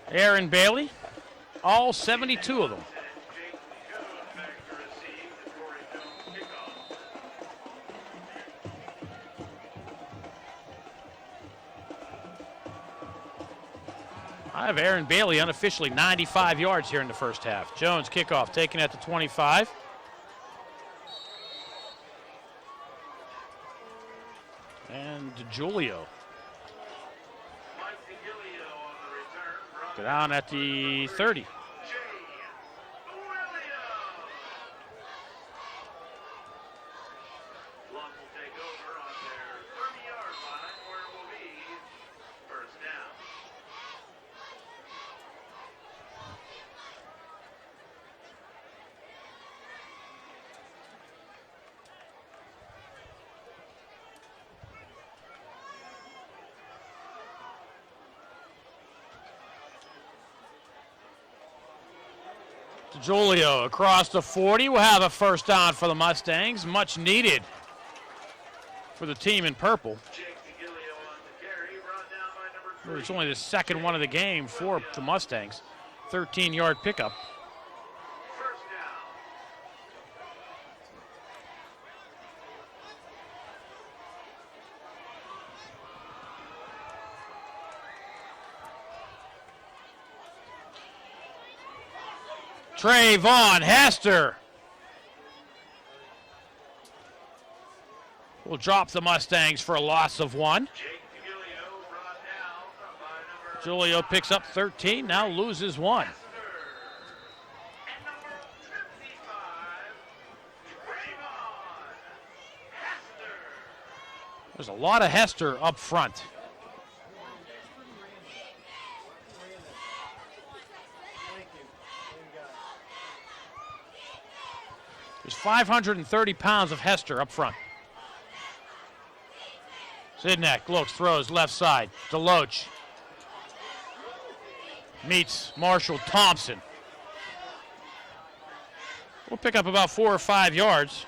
Aaron Bailey, all 72 of them. I have Aaron Bailey unofficially 95 yards here in the first half. Jones kickoff taken at the 25. And DeJulio. Go down at the 30. Plum will take over on their 30-yard line where it will be first down. DeJulio across the 40 will have a first down for the Mustangs. Much needed for the team in purple. Jake DeGilio on the carry, brought down by number 3. It's only the second one of the game for the Mustangs. 13-yard pickup. First down. Trayvon Hester will drop the Mustangs for a loss of 1. Jake DeGilio brought down by number Julio picks up 13, now loses 1. Hester. And number 55, Trayvon Hester. There's a lot of Hester up front. There's 530 pounds of Hester up front. Sidnek looks, throws left side. Deloach meets Marshall Thompson. We'll pick up about 4 or 5 yards.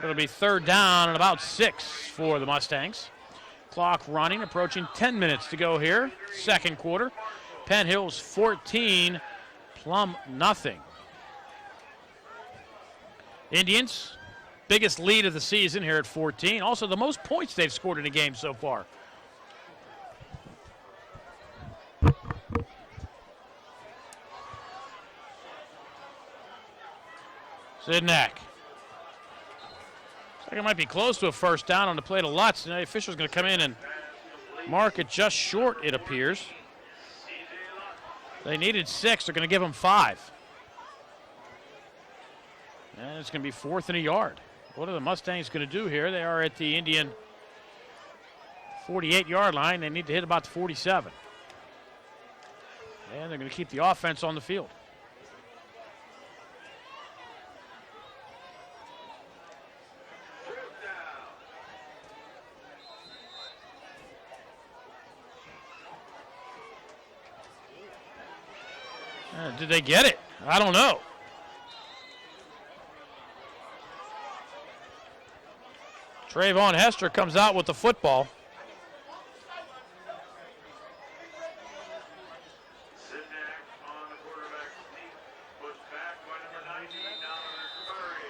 It'll be third down and about 6 for the Mustangs. Clock running, approaching 10 minutes to go here. Second quarter. Penn Hills 14, Plum nothing. Indians, biggest lead of the season here at 14. Also the most points they've scored in a game so far. Sidnek. Looks like it might be close to a first down on the play to Lutz. And the official's going to come in and mark it just short, it appears. They needed 6. They're going to give them 5. And it's going to be 4th and a yard. What are the Mustangs going to do here? They are at the Indian 48-yard line. They need to hit about the 47. And they're going to keep the offense on the field. Did they get it? I don't know. Trayvon Hester comes out with the football. Sidnek on the quarterback sneak, pushed back by number 19, Murray.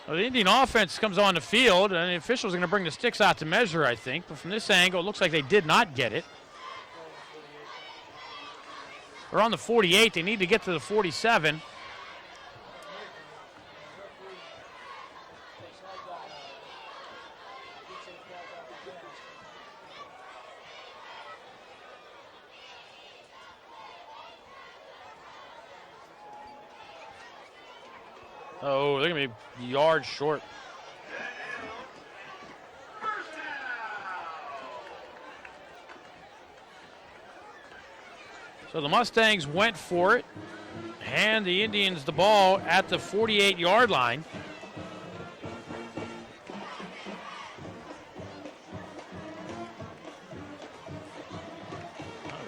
Well, the Indian offense comes on the field, and the officials are going to bring the sticks out to measure, I think. But from this angle, it looks like they did not get it. They're on the 48. They need to get to the 47. Oh, they're going to be yards short. First down. So the Mustangs went for it. hand the Indians the ball at the 48-yard line.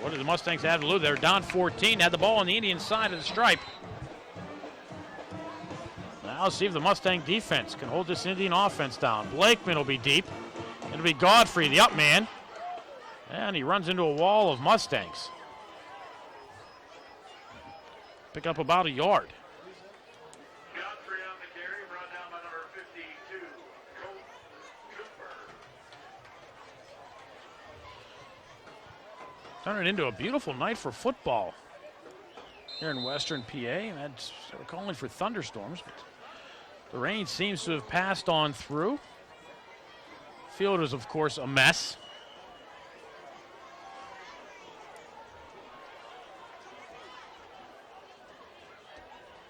What did the Mustangs have to lose? They're down 14, had the ball on the Indian side of the stripe. Now let's see if the Mustang defense can hold this Indian offense down. Blakeman will be deep. It'll be Godfrey, the up man. And he runs into a wall of Mustangs. Pick up about a yard. Godfrey on the carry, brought down by number 52, Colt Cooper. Turning into a beautiful night for football here in Western PA. And we're calling for thunderstorms, but the rain seems to have passed on through. Field is, of course, a mess.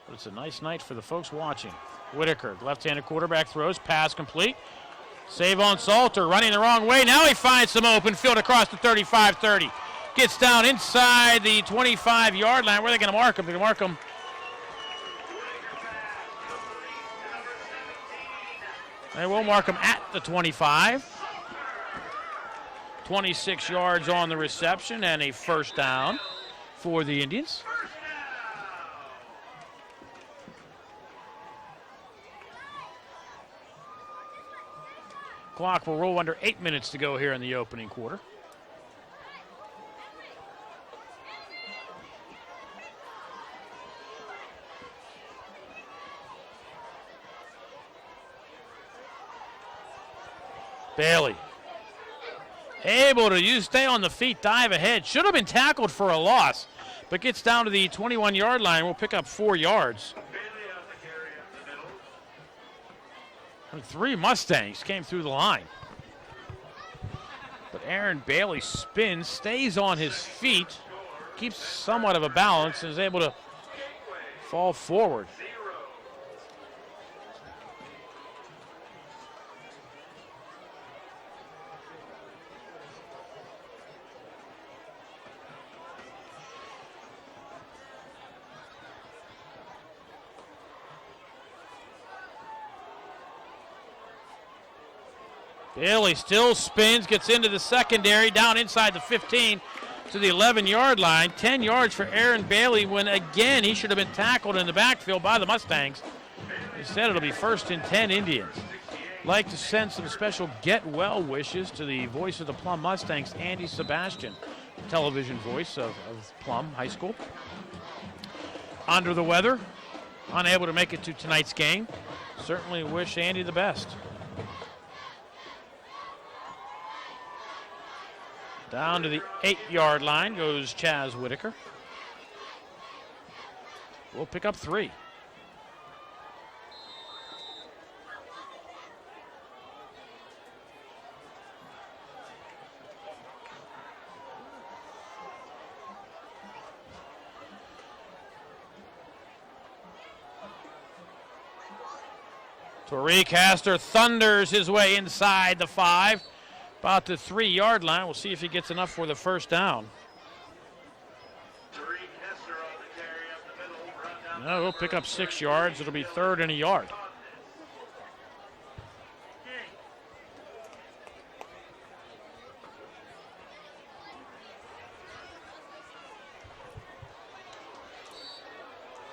But it's a nice night for the folks watching. Whitaker, left-handed quarterback, throws, pass complete. Save on Salter, running the wrong way. Now he finds some open field across the 35-30. Gets down inside the 25-yard line. Where are they going to mark him? They're going to mark him. They will mark him at the 25. 26 yards on the reception and a first down for the Indians. Clock will roll under 8 minutes to go here in the opening quarter. Bailey able to stay on the feet, dive ahead. Should have been tackled for a loss, but gets down to the 21-yard line. We'll pick up 4 yards. Bailey on the carry up the middle. And 3 Mustangs came through the line. But Aaron Bailey spins, stays on his feet, keeps somewhat of a balance, and is able to fall forward. Bailey still spins, gets into the secondary, down inside the 15 to the 11-yard line. 10 yards for Aaron Bailey when, again, he should have been tackled in the backfield by the Mustangs. Instead, it'll be 1st and 10 Indians. Like to send some special get well wishes to the voice of the Plum Mustangs, Andy Sebastian, television voice of Plum High School. Under the weather, unable to make it to tonight's game. Certainly wish Andy the best. Down to the 8-yard line goes Chaz Whitaker. We'll pick up 3. Tariq Hester thunders his way inside the 5. About the 3-yard line. We'll see if he gets enough for the first down. Tariq Hester on the carry up the middle. Run down No, we'll pick up 6 yards. It'll be 3rd and a yard.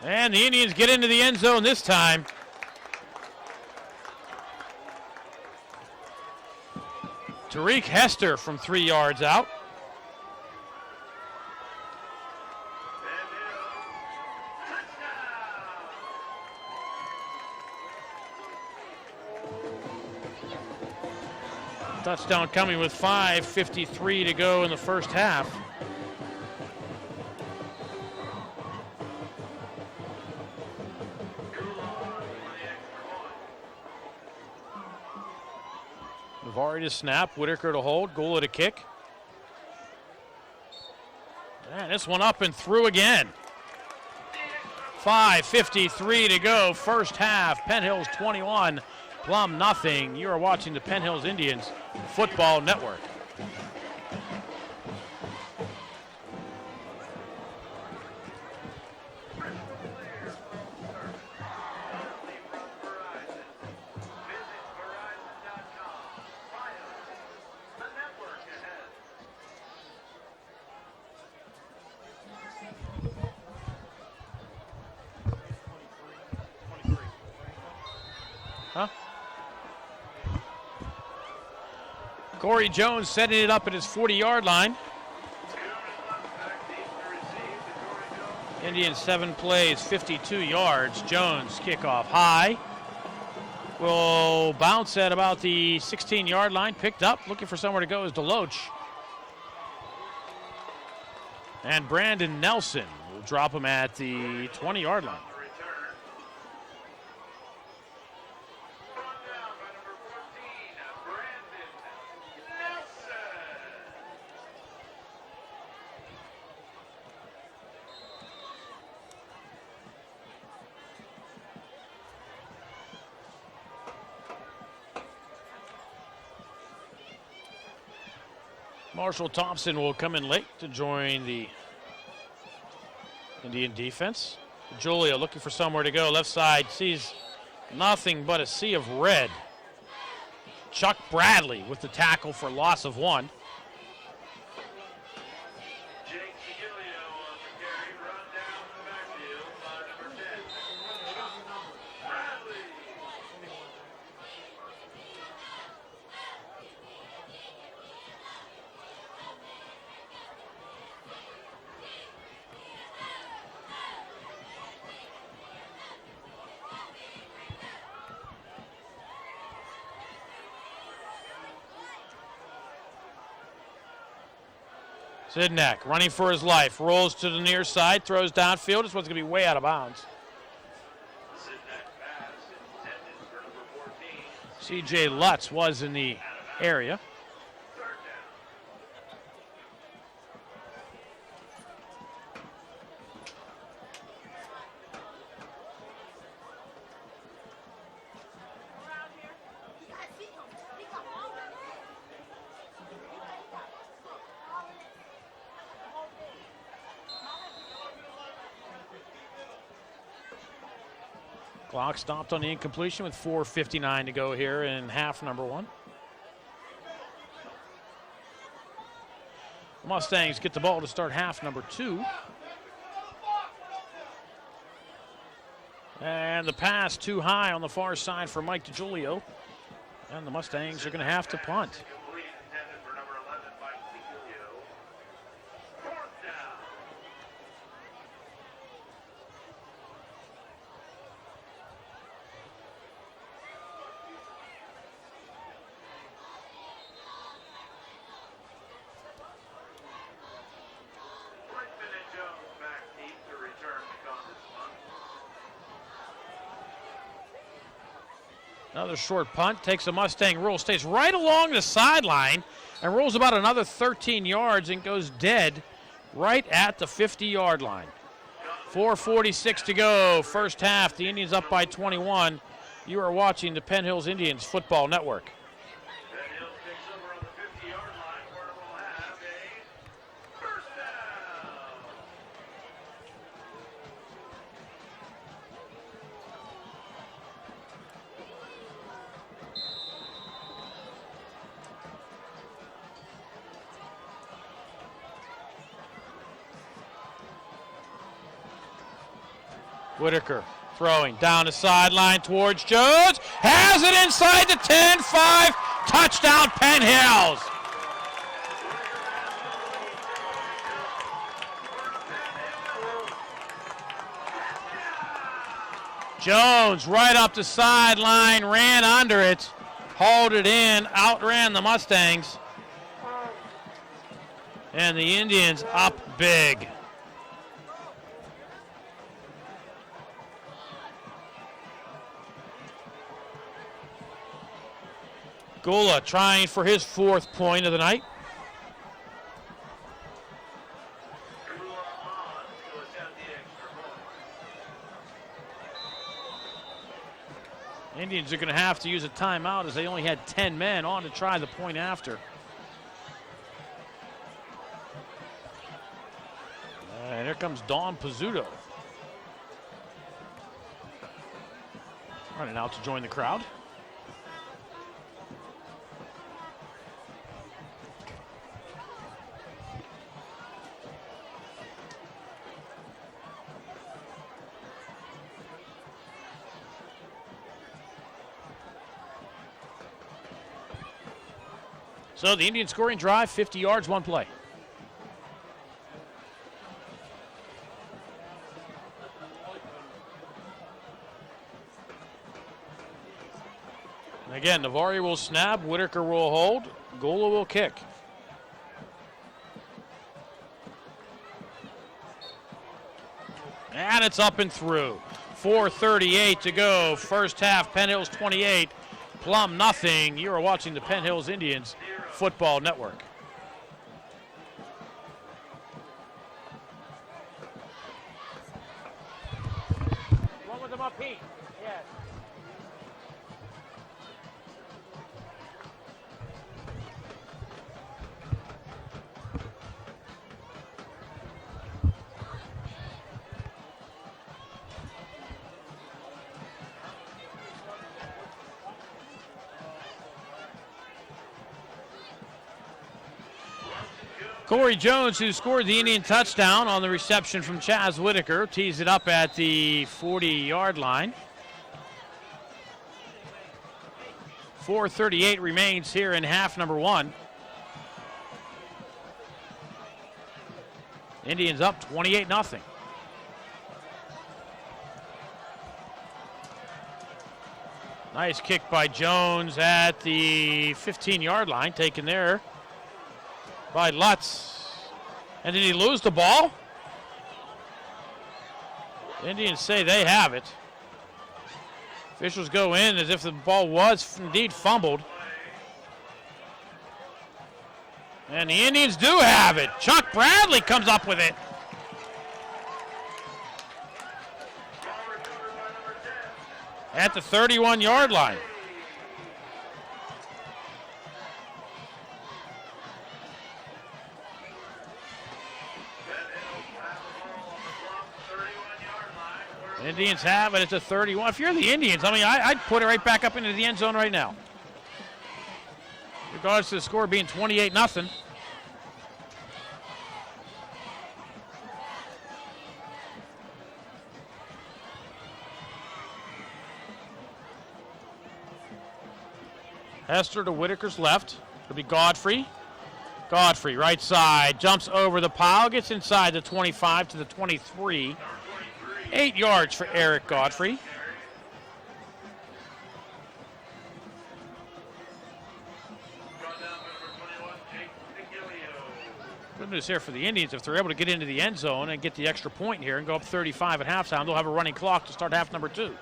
And the Indians get into the end zone this time. Tariq Hester from 3 yards out. Touchdown coming with 5:53 to go in the first half. Navari to snap, Whitaker to hold, Gula to kick. And this one up and through again. 5:53 to go, first half. Penn Hills 21, Plum nothing. You are watching the Penn Hills Indians Football Network. Huh? Corey Jones setting it up at his 40-yard line. Indians 7 plays, 52 yards. Jones kickoff high. Will bounce at about the 16-yard line. Picked up, looking for somewhere to go is Deloach. And Brandon Nelson will drop him at the 20-yard line. Marshall Thompson will come in late to join the Indian defense. Julia looking for somewhere to go. Left side sees nothing but a sea of red. Chuck Bradley with the tackle for loss of 1. Sidnek running for his life, rolls to the near side, throws downfield. This one's going to be way out of bounds. C.J. Lutz was in the area. Clock stopped on the incompletion with 4:59 to go here in half number 1. Mustangs get the ball to start half number 2. And the pass too high on the far side for Mike DiGiulio. And the Mustangs are going to have to punt. Another short punt, takes a Mustang roll, stays right along the sideline and rolls about another 13 yards and goes dead right at the 50-yard line. 4:46 to go, first half. The Indians up by 21. You are watching the Penn Hills Indians Football Network. Penn Hills takes over on the 50-yard line where we'll have a first down. Whitaker throwing down the sideline towards Jones. Has it inside the 10-5. Touchdown, Penn Hills. Jones right up the sideline, ran under it, hauled it in, outran the Mustangs. And the Indians up big. Gula trying for his 4th point of the night. Indians are going to have to use a timeout as they only had 10 men on to try the point after. And here comes Don Pizzuto. Running out to join the crowd. So the Indian scoring drive, 50 yards, one play. And again, Navari will snap, Whitaker will hold, Gola will kick. And it's up and through. 4:38 to go. First half, Penn Hills 28, Plum nothing. You are watching the Penn Hills Indians Football Network. One with them up, Pete. Yes. Corey Jones, who scored the Indian touchdown on the reception from Chaz Whitaker, tees it up at the 40-yard line. 4:38 remains here in half number one. Indians up 28-0. Nice kick by Jones at the 15-yard line, taken there by Lutz. And did he lose the ball? The Indians say they have it. Officials go in as if the ball was indeed fumbled. And the Indians do have it. Chuck Bradley comes up with it. At the 31-yard line. Indians have it at the 31. If you're the Indians, I mean, I'd put it right back up into the end zone right now. Regardless of the score being 28-0. Hester to Whitaker's left. It'll be Godfrey. Godfrey, right side, jumps over the pile, gets inside the 25 to the 23. 8 yards for Eric Godfrey. Good news here for the Indians. If they're able to get into the end zone and get the extra point here and go up 35 at halftime, they'll have a running clock to start half number two.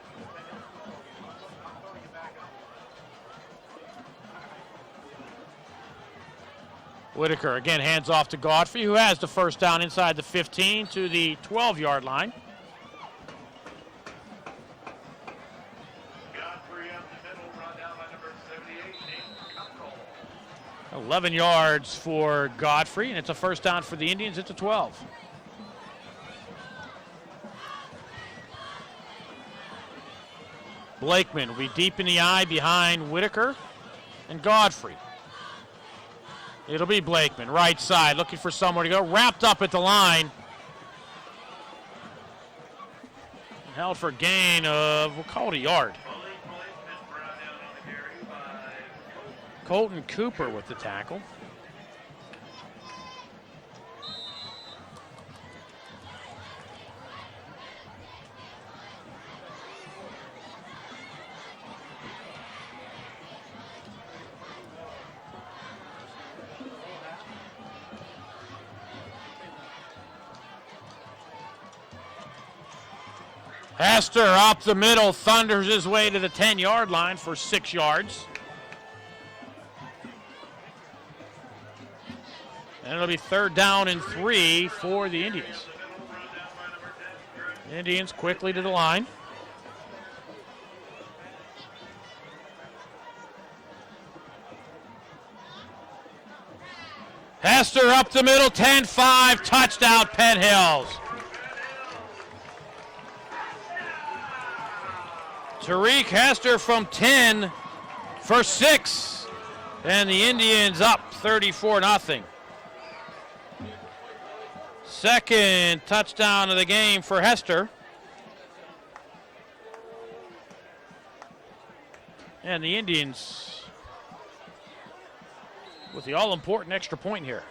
Whitaker again hands off to Godfrey, who has the first down inside the 15 to the 12-yard line. Godfrey up the middle, brought down by number 78, Nathan Cockrell. 11 yards for Godfrey, and it's a first down for the Indians at the 12. Blakeman will be deep in the eye behind Whitaker and Godfrey. It'll be Blakeman, right side, looking for somewhere to go. Wrapped up at the line. And held for a gain of, we'll call it a yard. Malik Blakeman brought down on the carry by Colton Cooper with the tackle. Hester up the middle, thunders his way to the 10-yard line for 6 yards. And it'll be third down and 3 for the Indians. Indians quickly to the line. Hester up the middle, 10-5, touchdown Penn Hills. Tariq Hester from 10 for 6. And the Indians up 34-0. Second touchdown of the game for Hester. And the Indians with the all-important extra point here.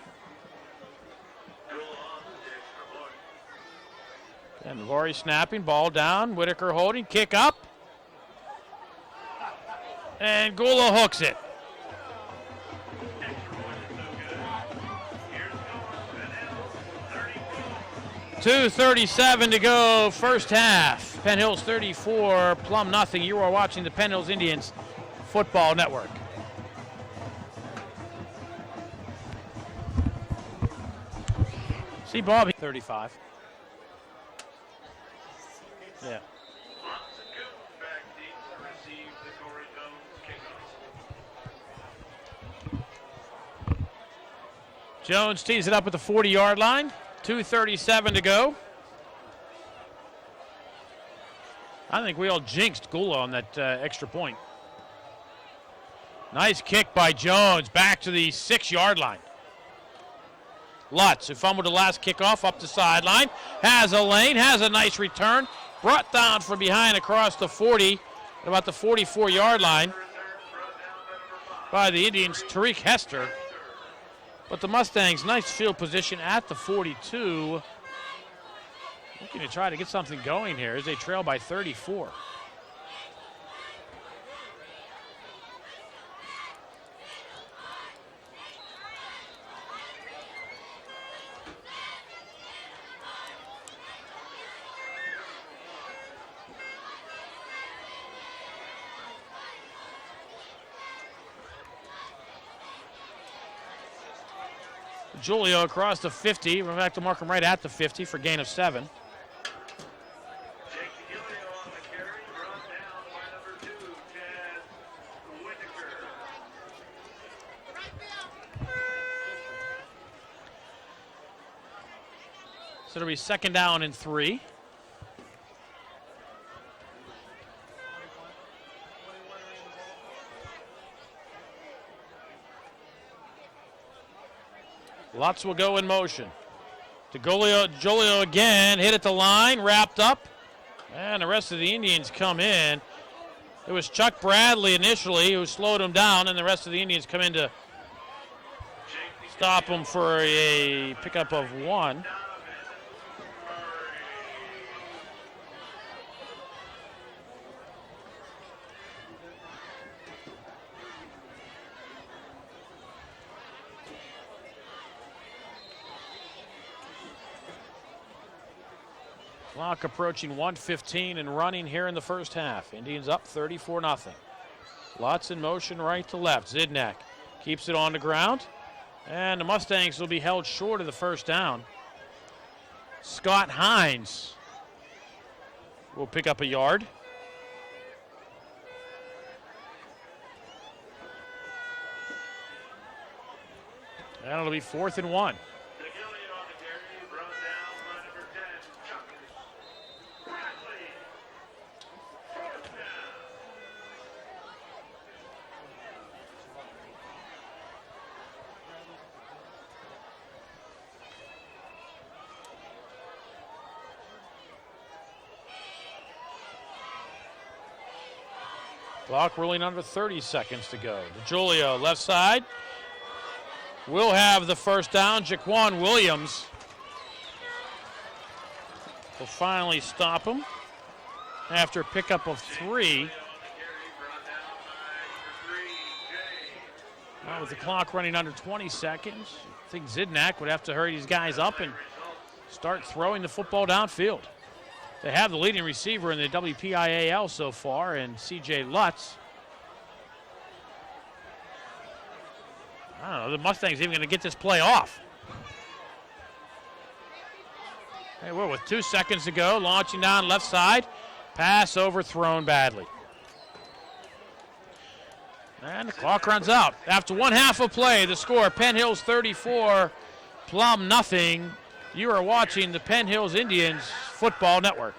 And Navari snapping, ball down, Whitaker holding, kick up. And Gula hooks it. 2:37 to go, first half. Penn Hills 34, Plum nothing. You are watching the Penn Hills Indians Football Network. See Bobby. 35. Yeah. Jones tees it up at the 40-yard line. 2:37 to go. I think we all jinxed Gula on that extra point. Nice kick by Jones back to the 6-yard line. Lutz, who fumbled the last kickoff up the sideline, has a lane, has a nice return, brought down from behind across the 40, at about the 44-yard line by the Indians, Tariq Hester. But the Mustangs, nice field position at the 42. Looking to try to get something going here as they trail by 34. Julio across the 50. We're back to mark him right at the 50 for gain of 7. So it'll be second down and 3. Lutz will go in motion. To Julio again, hit at the line, wrapped up. And the rest of the Indians come in. It was Chuck Bradley initially who slowed him down, and the rest of the Indians come in to stop him for a pickup of 1. Clock approaching 1:15 and running here in the first half. Indians up 34-0. Lutz in motion right to left. Zidnek keeps it on the ground. And the Mustangs will be held short of the first down. Scott Hines will pick up a yard. And it'll be 4th and 1. Clock rolling under 30 seconds to go. DeJulio, left side. Will have the first down. Jaquan Williams will finally stop him after a pickup of 3. Now with the clock running under 20 seconds, I think Zidnek would have to hurry these guys up and start throwing the football downfield. They have the leading receiver in the WPIAL so far, and C.J. Lutz. I don't know, the Mustangs even going to get this play off. Hey, we're with 2 seconds to go, launching down left side. Pass overthrown badly. And the clock runs out. After 1 half of play, the score, Penn Hills 34, Plum nothing. You are watching the Penn Hills Indians Football Network.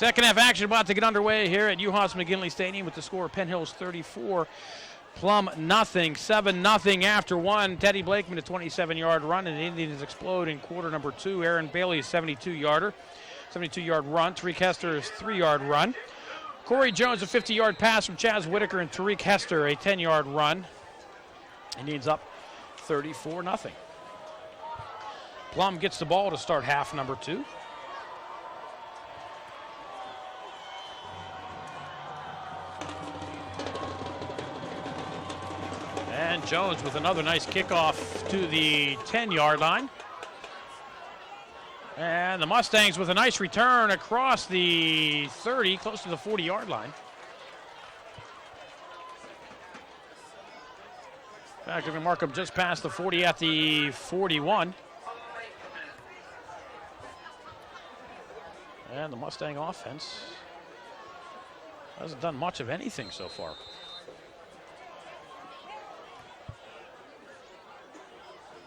Second half action about to get underway here at UHAS McGinley Stadium with the score Penn Hills 34, Plum nothing, 7-0 after one. Teddy Blakeman a 27-yard run, and the Indians explode in quarter number 2. Aaron Bailey a 72-yard run. Tariq Hester a 3-yard run. Corey Jones a 50-yard pass from Chaz Whitaker, and Tariq Hester a 10-yard run. Indians up 34-0. Plum gets the ball to start half number 2. And Jones with another nice kickoff to the 10-yard line. And the Mustangs with a nice return across the 30, close to the 40-yard line. In fact, they're going to mark up just past the 40 at the 41. And the Mustang offense hasn't done much of anything so far.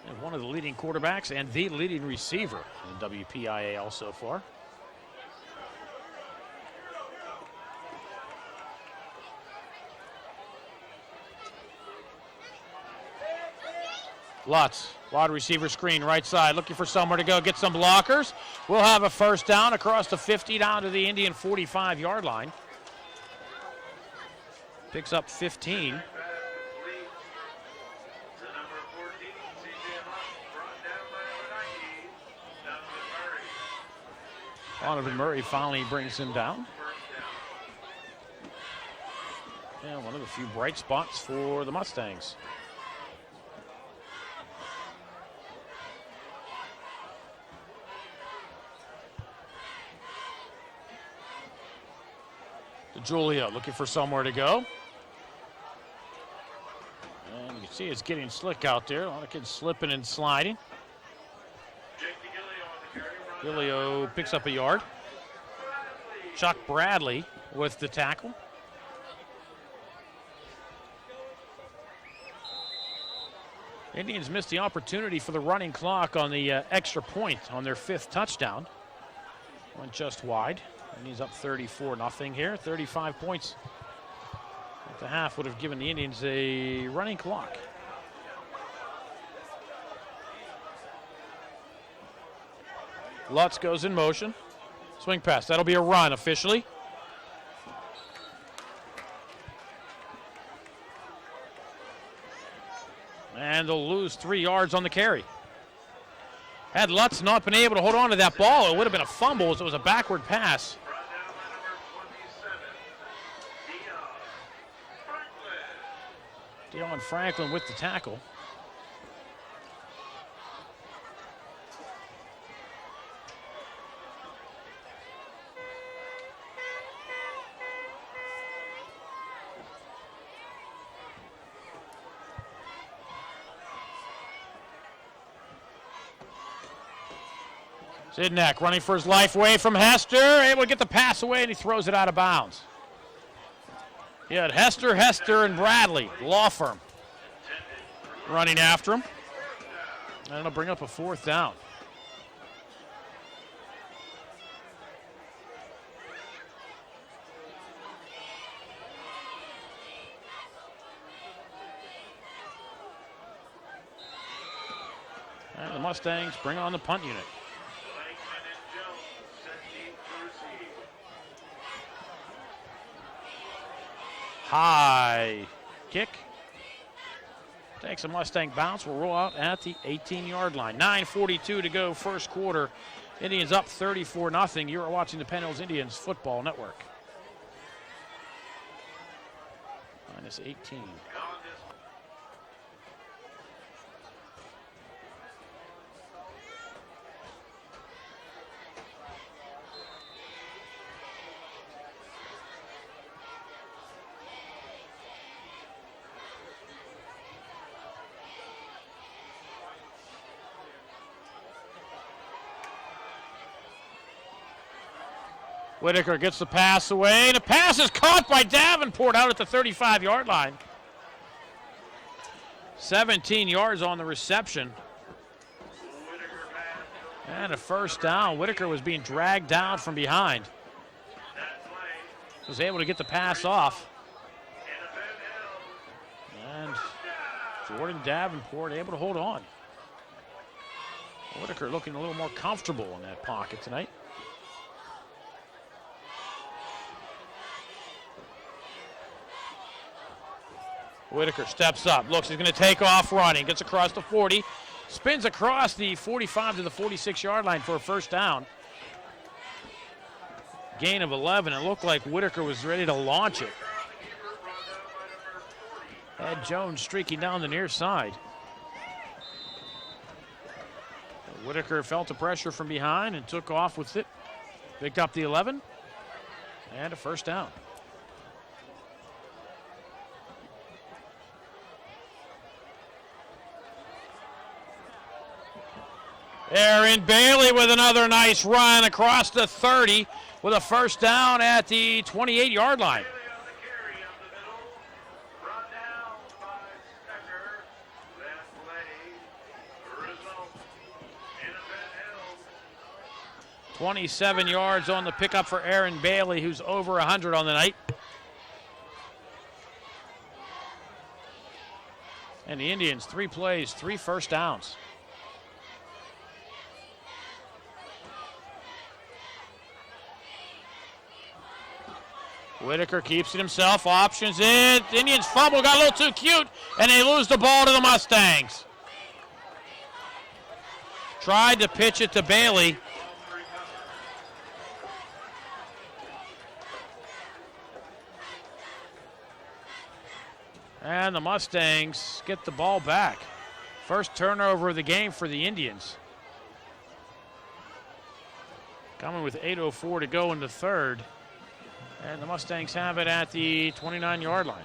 And one of the leading quarterbacks and the leading receiver in the WPIAL so far. Lutz, wide receiver screen, right side, looking for somewhere to go, get some blockers. We'll have a first down across the 50 down to the Indian 45-yard line. Picks up 15. Donovan Murray finally brings him down. And one of the few bright spots for the Mustangs. DeJulia looking for somewhere to go. And you can see it's getting slick out there. A lot of kids slipping and sliding. Gilio picks up a yard. Chuck Bradley with the tackle. Indians missed the opportunity for the running clock on the extra point on their 5th touchdown. Went just wide. Indians up 34-0 here. 35 points at the half would have given the Indians a running clock. Lutz goes in motion. Swing pass. That'll be a run officially. And they'll lose 3 yards on the carry. Had Lutz not been able to hold on to that ball, it would have been a fumble as it was a backward pass. Deion Franklin with the tackle. Sidnack running for his life away from Hester, able to get the pass away, and he throws it out of bounds. He had Hester, and Bradley, law firm, running after him. And it'll bring up a 4th down. And the Mustangs bring on the punt unit. High kick. Takes a Mustang bounce. Will roll out at the 18-yard line. 9:42 to go, first quarter. Indians up 34-0. You are watching the Penn Hills Indians Football Network. -18. Whitaker gets the pass away. The pass is caught by Davenport out at the 35-yard line. 17 yards on the reception. And a first down. Whitaker was being dragged down from behind. was able to get the pass off. And Jordan Davenport able to hold on. Whitaker looking a little more comfortable in that pocket tonight. Whitaker steps up, looks, he's going to take off running, gets across the 40, spins across the 45 to the 46-yard line for a first down. Gain of 11. It looked like Whitaker was ready to launch it. Ed Jones streaking down the near side. Whitaker felt the pressure from behind and took off with it. Picked up the 11 and a first down. Aaron Bailey with another nice run across the 30 with a first down at the 28-yard line. 27 yards on the pickup for Aaron Bailey, who's over 100 on the night. And the Indians, 3 plays, 3 first downs. Whitaker keeps it himself, options it. The Indians fumble, got a little too cute, and they lose the ball to the Mustangs. Tried to pitch it to Bailey. And the Mustangs get the ball back. First turnover of the game for the Indians. Coming with 8:04 to go in the third. And the Mustangs have it at the 29-yard line.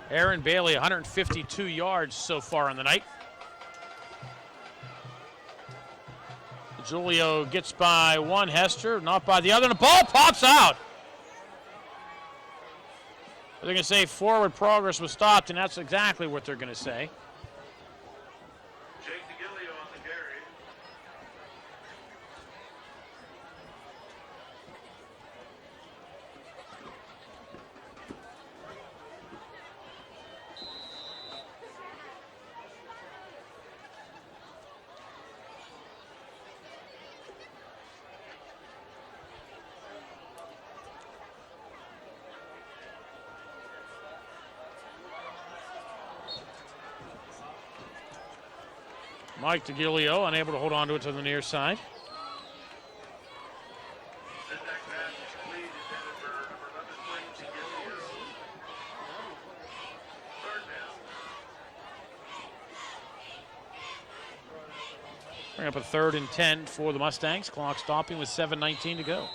Aaron Bailey, 152 yards so far on the night. Julio gets by one, Hester, not by the other, and the ball pops out. They're going to say forward progress was stopped, and that's exactly what they're going to say. Mike DeGilio unable to hold on to it to the near side. Bring up a 3rd and 10 for the Mustangs. Clock stopping with 7:19 to go.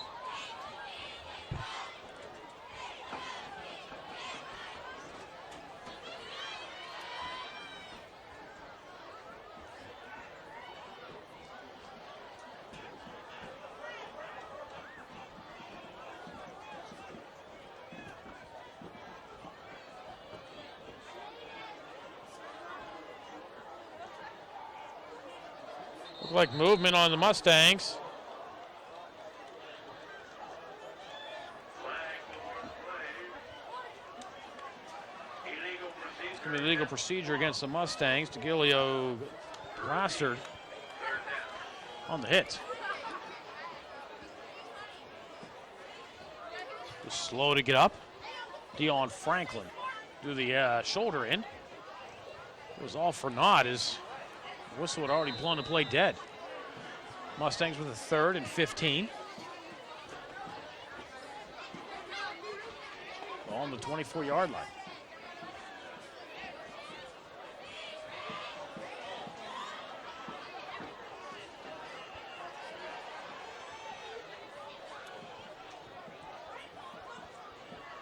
Like movement on the Mustangs. It's going to be illegal procedure against the Mustangs. DeGilio rostered on the hit. Just slow to get up. Dion Franklin do the shoulder in. It was all for naught as whistle had already blown the play dead. Mustangs with a 3rd and 15. On the 24-yard line.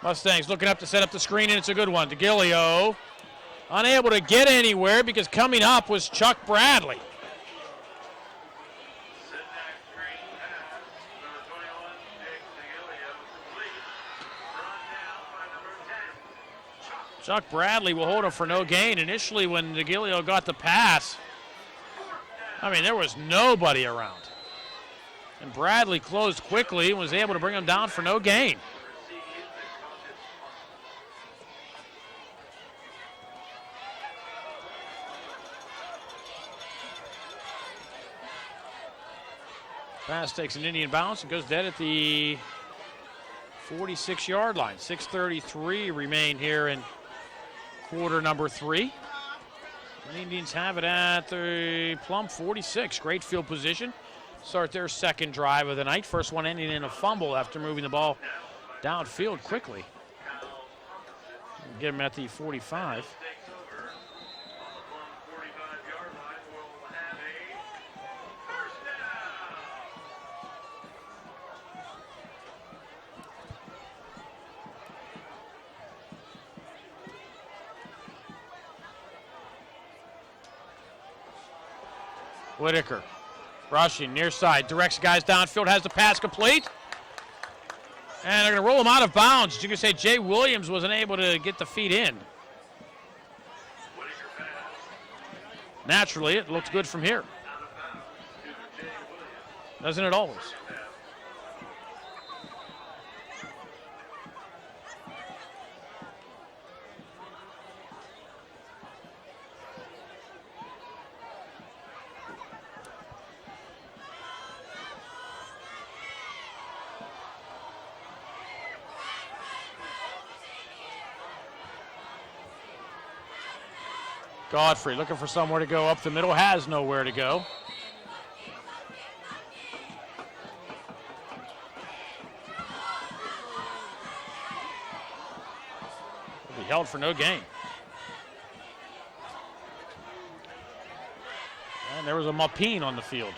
Mustangs looking up to set up the screen, and it's a good one. DeGilio unable to get anywhere because coming up was Chuck Bradley. Chuck Bradley will hold him for no gain. Initially, when DeGilio got the pass, I mean, there was nobody around. And Bradley closed quickly and was able to bring him down for no gain. Pass takes an Indian bounce and goes dead at the 46-yard line. 6:33 remain here in quarter number 3. The Indians have it at the Plum 46. Great field position. Start their second drive of the night. First one ending in a fumble after moving the ball downfield quickly. Get him at the 45. Whitaker rushing near side, directs guys downfield, has the pass complete. And they're going to roll him out of bounds. You can say Jay Williams wasn't able to get the feet in. Naturally, it looks good from here. Doesn't it always? Godfrey looking for somewhere to go up the middle, has nowhere to go. Will be held for no gain. And there was a Mapine on the field.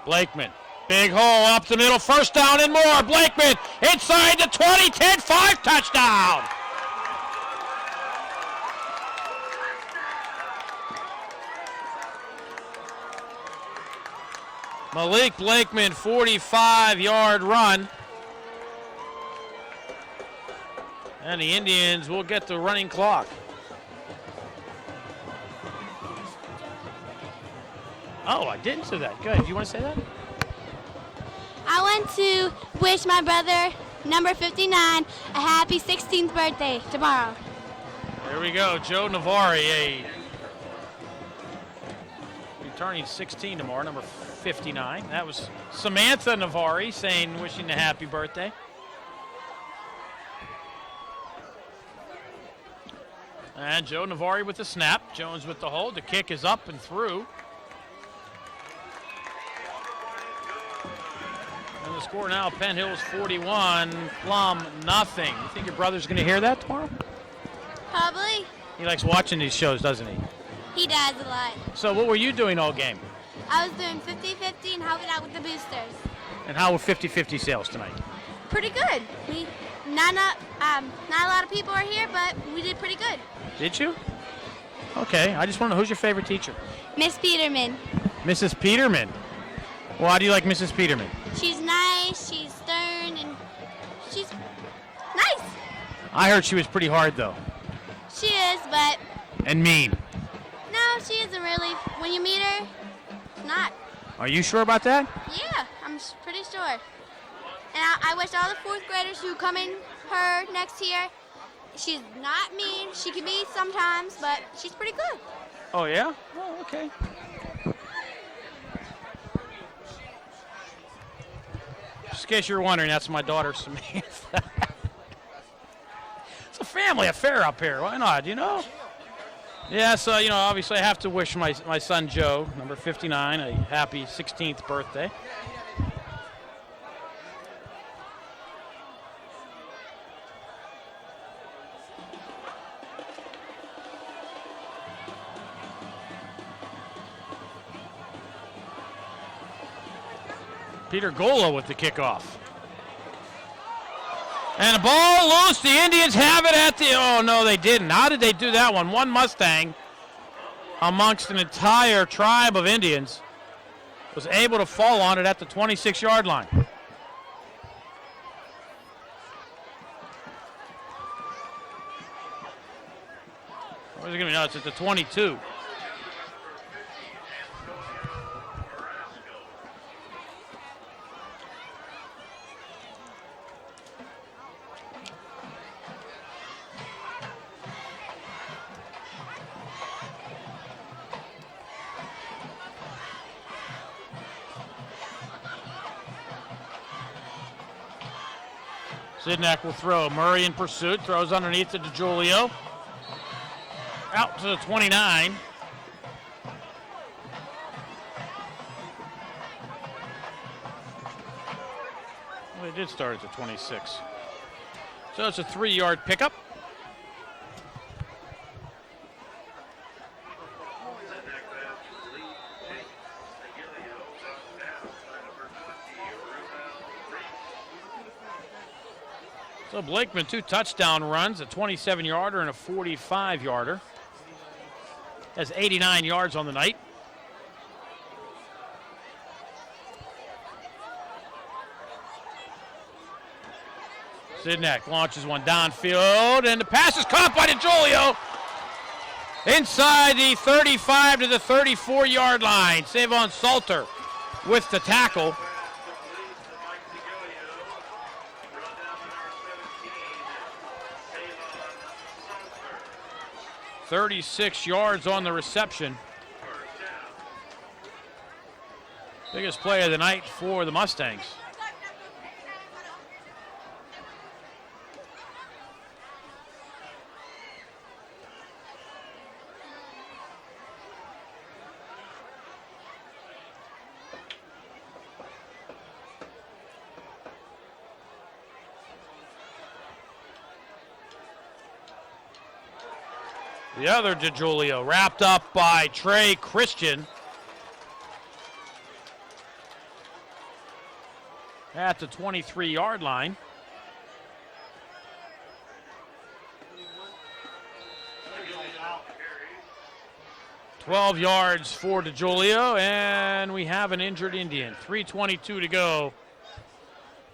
Blakeman, big hole up the middle, first down and more. Blakeman inside the 20, 10-5, touchdown. Malik Blakeman, 45-yard run. And the Indians will get the running clock. Oh, I didn't say that. Go ahead. Do you want to say that? I want to wish my brother, number 59, a happy 16th birthday tomorrow. There we go. Joe Navari, turning 16 tomorrow, number 59. That was Samantha Navari saying, wishing a happy birthday. And Joe Navari with the snap. Jones with the hold. The kick is up and through. And the score now, Penn Hills 41, Plum nothing. You think your brother's going to hear that tomorrow? Probably. He likes watching these shows, doesn't he? He does a lot. So what were you doing all game? I was doing 50-50 and helping out with the boosters. And how were 50-50 sales tonight? Pretty good. Not a lot of people are here, but we did pretty good. Did you? Okay, I just want to know, who's your favorite teacher? Miss Peterman. Mrs. Peterman. Why do you like Mrs. Peterman? She's nice, she's stern, and she's nice. I heard she was pretty hard, though. She is, but And mean. no, she isn't really. When you meet her, not. Are you sure about that? Yeah, I'm pretty sure. And I wish all the fourth graders who come in her next year, she's not mean. She can be sometimes, but she's pretty good. Oh, yeah? Oh, okay. Just in case you're wondering, that's my daughter, Samantha. It's a family affair up here. Why not, you know? Yeah, so, obviously I have to wish my son Joe, number 59, a happy 16th birthday. Peter Gola with the kickoff. And the ball loose. The Indians have it at the, oh no, they didn't. How did they do that one? One Mustang amongst an entire tribe of Indians was able to fall on it at the 26-yard line. What is it going to be? No, it's at the 22. Sidnack will throw. Murray in pursuit. Throws underneath to DiGiulio. Out to the 29. Well, they did start at the 26. So it's a 3-yard pickup. So Blakeman, 2 touchdown runs, a 27-yarder and a 45-yarder. Has 89 yards on the night. Sidnack launches one downfield, and the pass is caught by DiGiulio. Inside the 35 to the 34-yard line. Savon Salter with the tackle. 36 yards on the reception. Biggest play of the night for the Mustangs. The other DiGiulio wrapped up by Trey Christian at the 23-yard line. $12 yards for DiGiulio, and we have an injured Indian. 3:22 to go.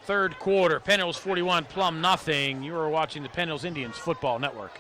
Third quarter. Penn Hills 41, Plum nothing. You are watching the Penn Hills Indians Football Network.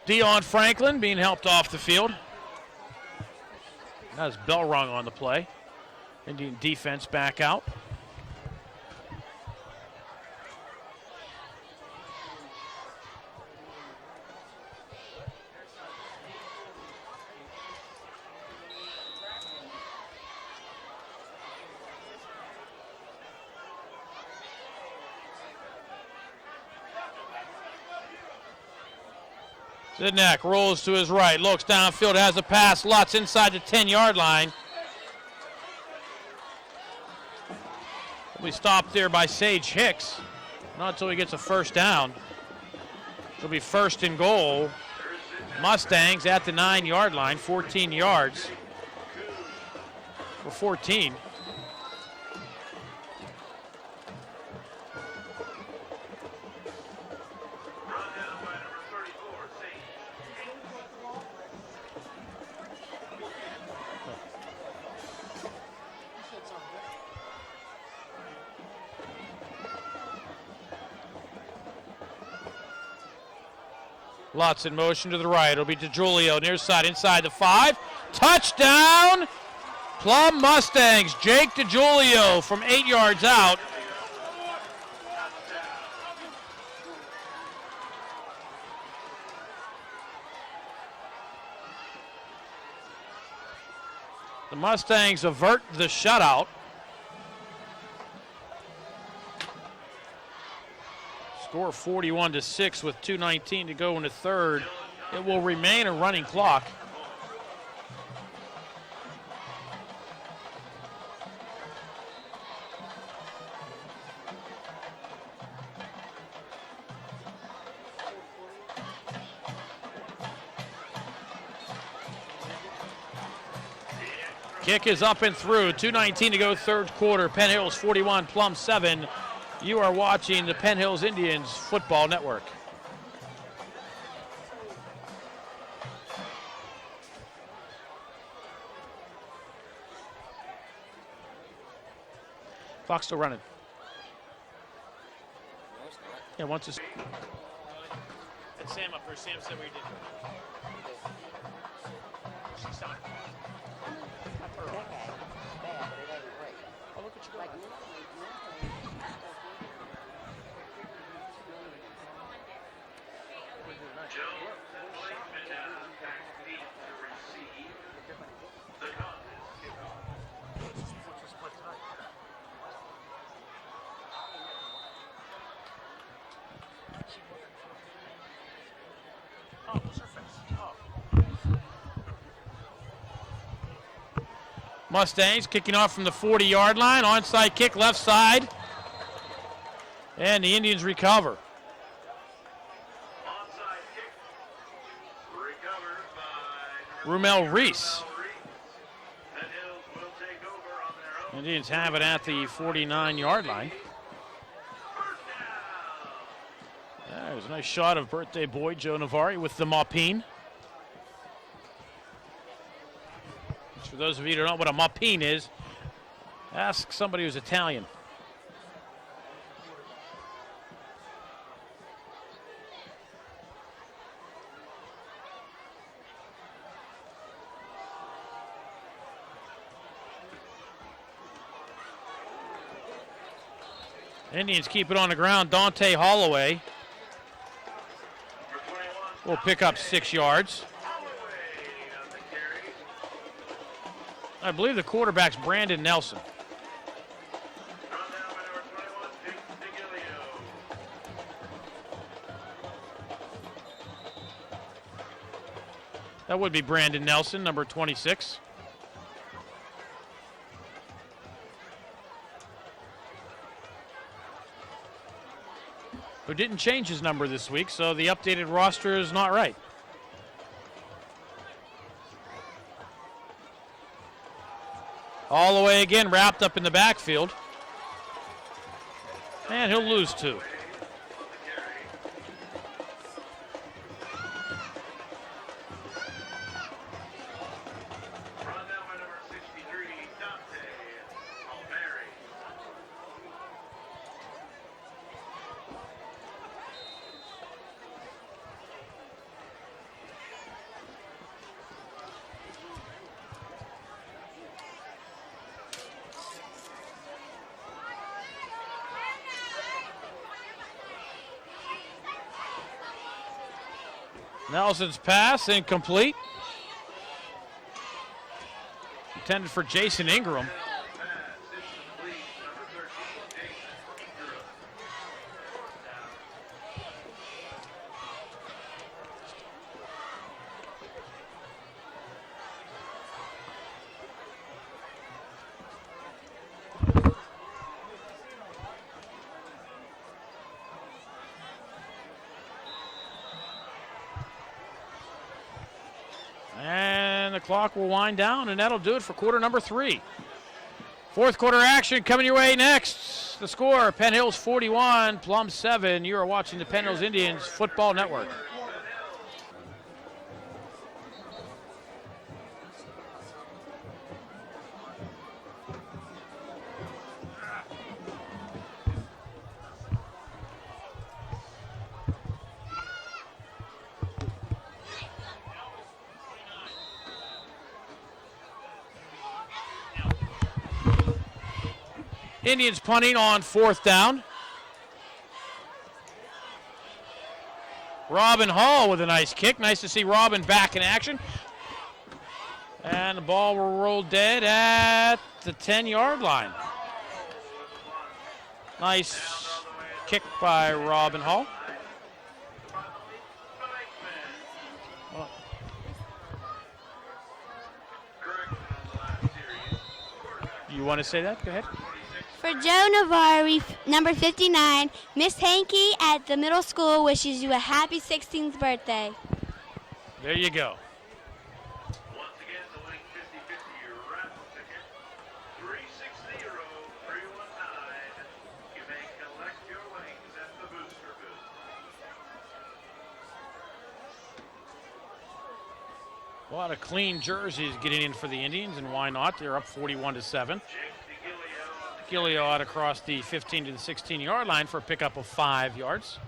Deion Franklin being helped off the field. That was bell rung on the play. Indian defense back out. Sidnack rolls to his right, looks downfield, has a pass, Lutz inside the 10-yard line. We stopped there by Sage Hicks. Not until he gets a first down. It'll be first and goal. Mustangs at the 9-yard line, 14 yards for 14. Lutz in motion to the right. It'll be DiGiulio near side, inside the 5. Touchdown! Plum Mustangs. Jake DiGiulio from 8 yards out. The Mustangs avert the shutout. Score 41-6 with 2:19 to go in the third. It will remain a running clock. Kick is up and through. 2:19 to go, third quarter. Penn Hills 41, Plum 7. You are watching the Penn Hills Indians Football Network. Clock's still running. Yeah, once it's. And Sam up there. Sam said we did. She's not. Oh, look what you got. Jones and Blakeman back feet to receive. The contest kickoff. Oh, what's her face? Oh. Mustangs kicking off from the 40-yard line. Onside kick, left side. And the Indians recover. Onside kick. Recovered by Rumel Reese. Penn Hills will take over on their own. Indians have it at the 49-yard line. First down. There's a nice shot of birthday boy Joe Navari with the Maupine. For those of you who don't know what a Maupine is, ask somebody who's Italian. Indians keep it on the ground. Dante Holloway Number 21. will pick up 6 yards. Holloway on the carry. I believe the quarterback's Brandon Nelson. Run down by number 21, Dick DeGilio. That would be Brandon Nelson, number 26. Who didn't change his number this week, so the updated roster is not right. All the way again, wrapped up in the backfield. And he'll lose 2. On the carry. Run down by number 63, Dante Alberry. Nelson's pass incomplete. Intended for Jason Ingram. Pass incomplete. Number 13, Jason Ingram. First down. And the clock will wind down, and that'll do it for quarter number 3. Fourth quarter action coming your way next. The score, Penn Hills 41, Plum 7. You are watching the Penn Hills Indians Football Network. Indians punting on 4th down. Robin Hall with a nice kick. Nice to see Robin back in action. And the ball will roll dead at the 10-yard line. Nice kick by Robin Hall. Well, you want to say that? Go ahead. For Joe Navarre, number 59, Miss Hankey at the middle school wishes you a happy 16th birthday. There you go. Once again, the winning 50-50 raffle ticket, 360-319. You may collect your winnings at the booster booth. A lot of clean jerseys getting in for the Indians, and why not? They're up 41-7. Gilio out across the 15 to the 16-yard line for a pickup of 5 yards.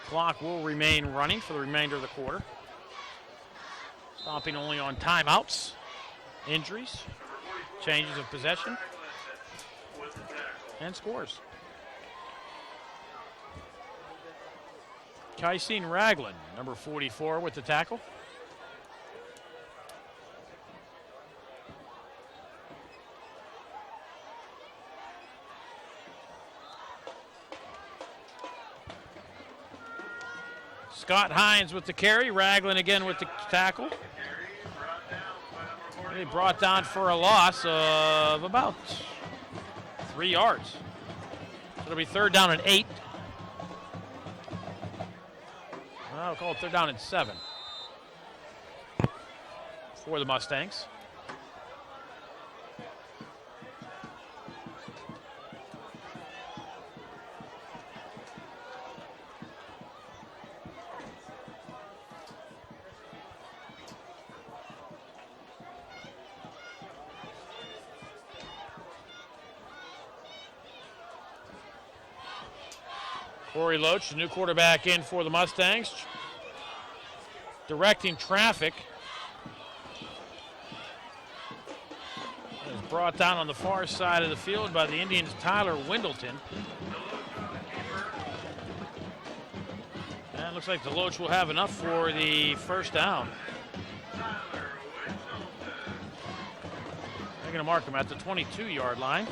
Clock will remain running for the remainder of the quarter. Stopping only on timeouts, injuries, changes of possession, and scores. Kaisine Ragland, number 44, with the tackle. Scott Hines with the carry. Ragland again with the tackle. They brought down for a loss of about 3 yards. So it'll be 3rd down and 8. I'll call it 3rd down and 7 for the Mustangs. Corey Loach, the new quarterback in for the Mustangs, directing traffic. Is brought down on the far side of the field by the Indians' Tyler Windleton. And it looks like Deloach will have enough for the 1st down. They're going to mark him at the 22-yard line.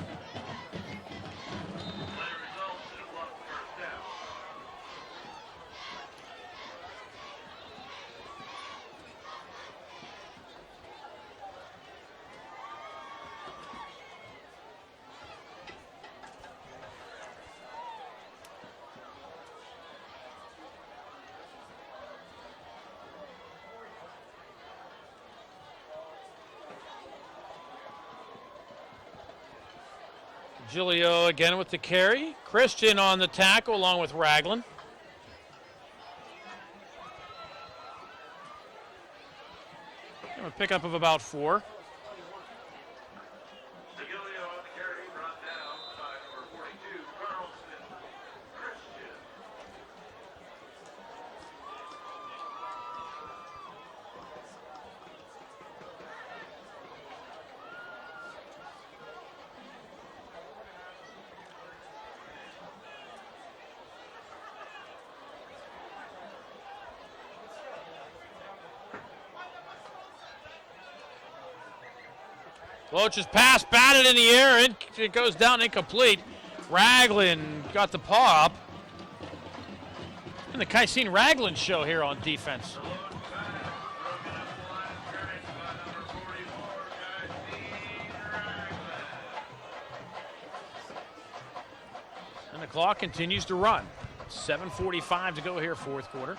Gilio again with the carry. Christian on the tackle along with Ragland. And a pickup of about 4. Gilio on the carry, brought down by number 42, Carlson Christian. Loach's pass batted in the air, and it goes down incomplete. Ragland got the paw up. And the Kaisine Ragland show here on defense. And the clock continues to run. 7:45 to go here, 4th quarter.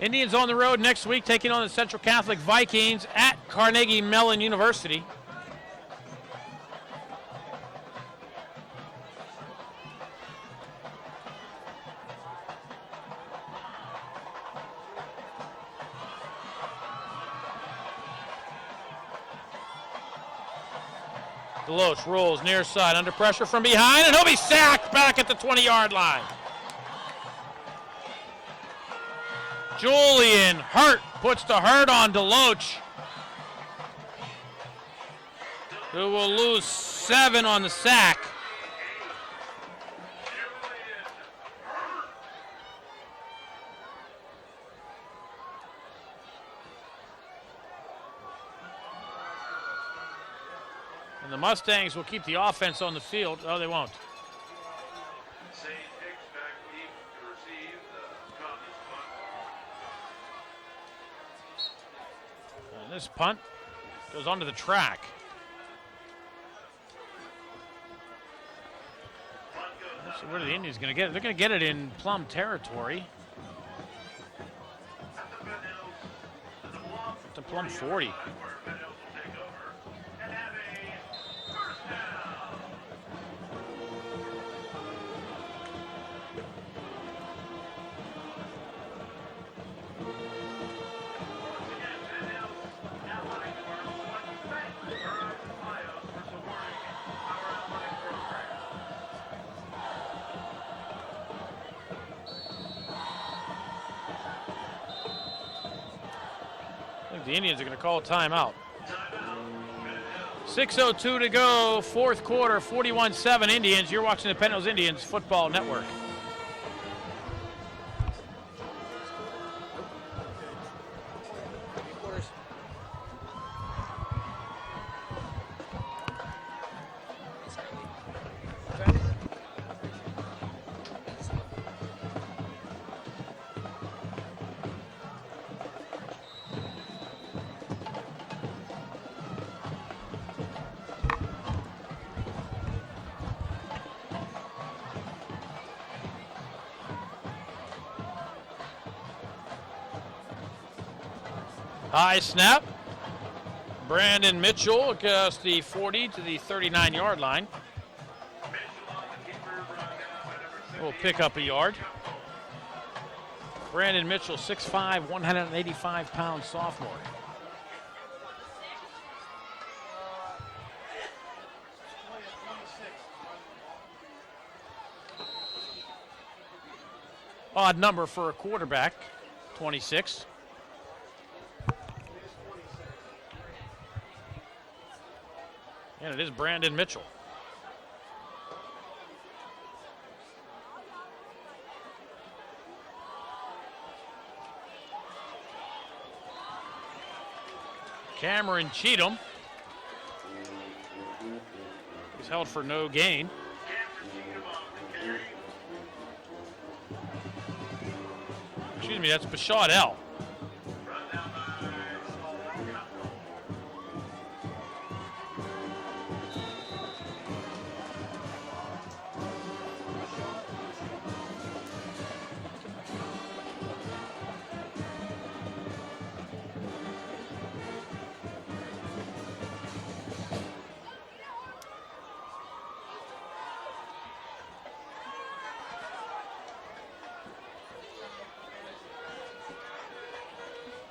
Indians on the road next week, taking on the Central Catholic Vikings at Carnegie Mellon University. Deloach rolls near side, under pressure from behind, and he'll be sacked back at the 20-yard line. Julian Hurt puts the hurt on Deloach, who will lose 7 on the sack. And the Mustangs will keep the offense on the field. Oh, they won't. St. Hicks back deep to receive the Cubs punt. And this punt goes onto the track. Punt goes up So where are the Indians going to get it? They're going to get it in Plum territory. at the Penn Hills to the Plum. To Plum 40. Where Penn Hills will take over and have a first down. Once again, Penn Hills Athletic Department would like to thank Verizon Fios for supporting our athletic program. I think the Indians are going to call a timeout. Timeout, Penn Hills. 6:02 to go, fourth quarter, 41-7 Indians. You're watching the Penn Hills Indians Football Network. High snap. Brandon Mitchell across the 40 to the 39-yard line. Mitchell on the keeper, brought down by number 78. Will pick up a yard. Brandon Mitchell, 6'5", 185-pound sophomore. Odd number for a quarterback, 26. And it is Brandon Mitchell. Cameron Cheatham. He's held for no gain. Cameron Cheatham on the carry. Excuse me, that's Bashad L. Run down by Saul Walker.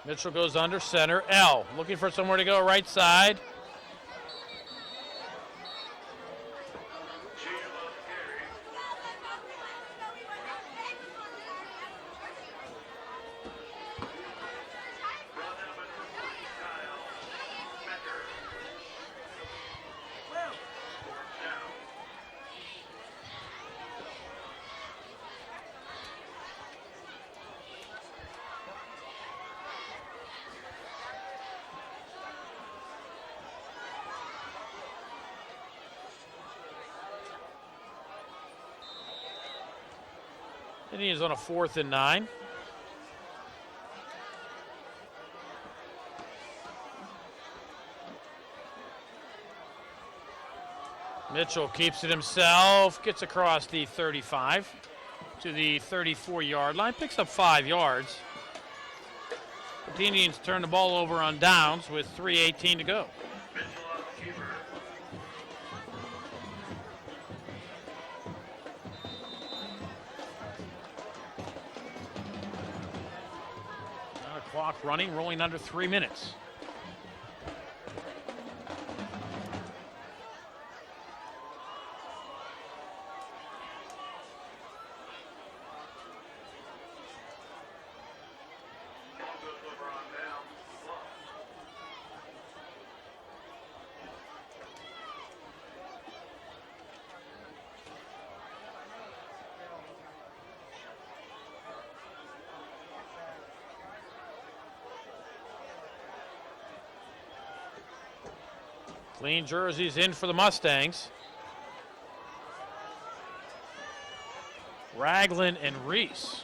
Mitchell goes under center. L looking for somewhere to go right side. Cheatham on the carry. Brought down by number 40, Kyle Becker. Fourth down. Indians on a 4th and 9. Mitchell keeps it himself, gets across the 35 to the 34-yard line, picks up 5 yards. But the Indians turn the ball over on downs with 3:18 to go. Mitchell on the keeper. Clock running, rolling under 3 minutes. Ball goes over on down. Plum. Clean jerseys in for the Mustangs. Ragland and Reese.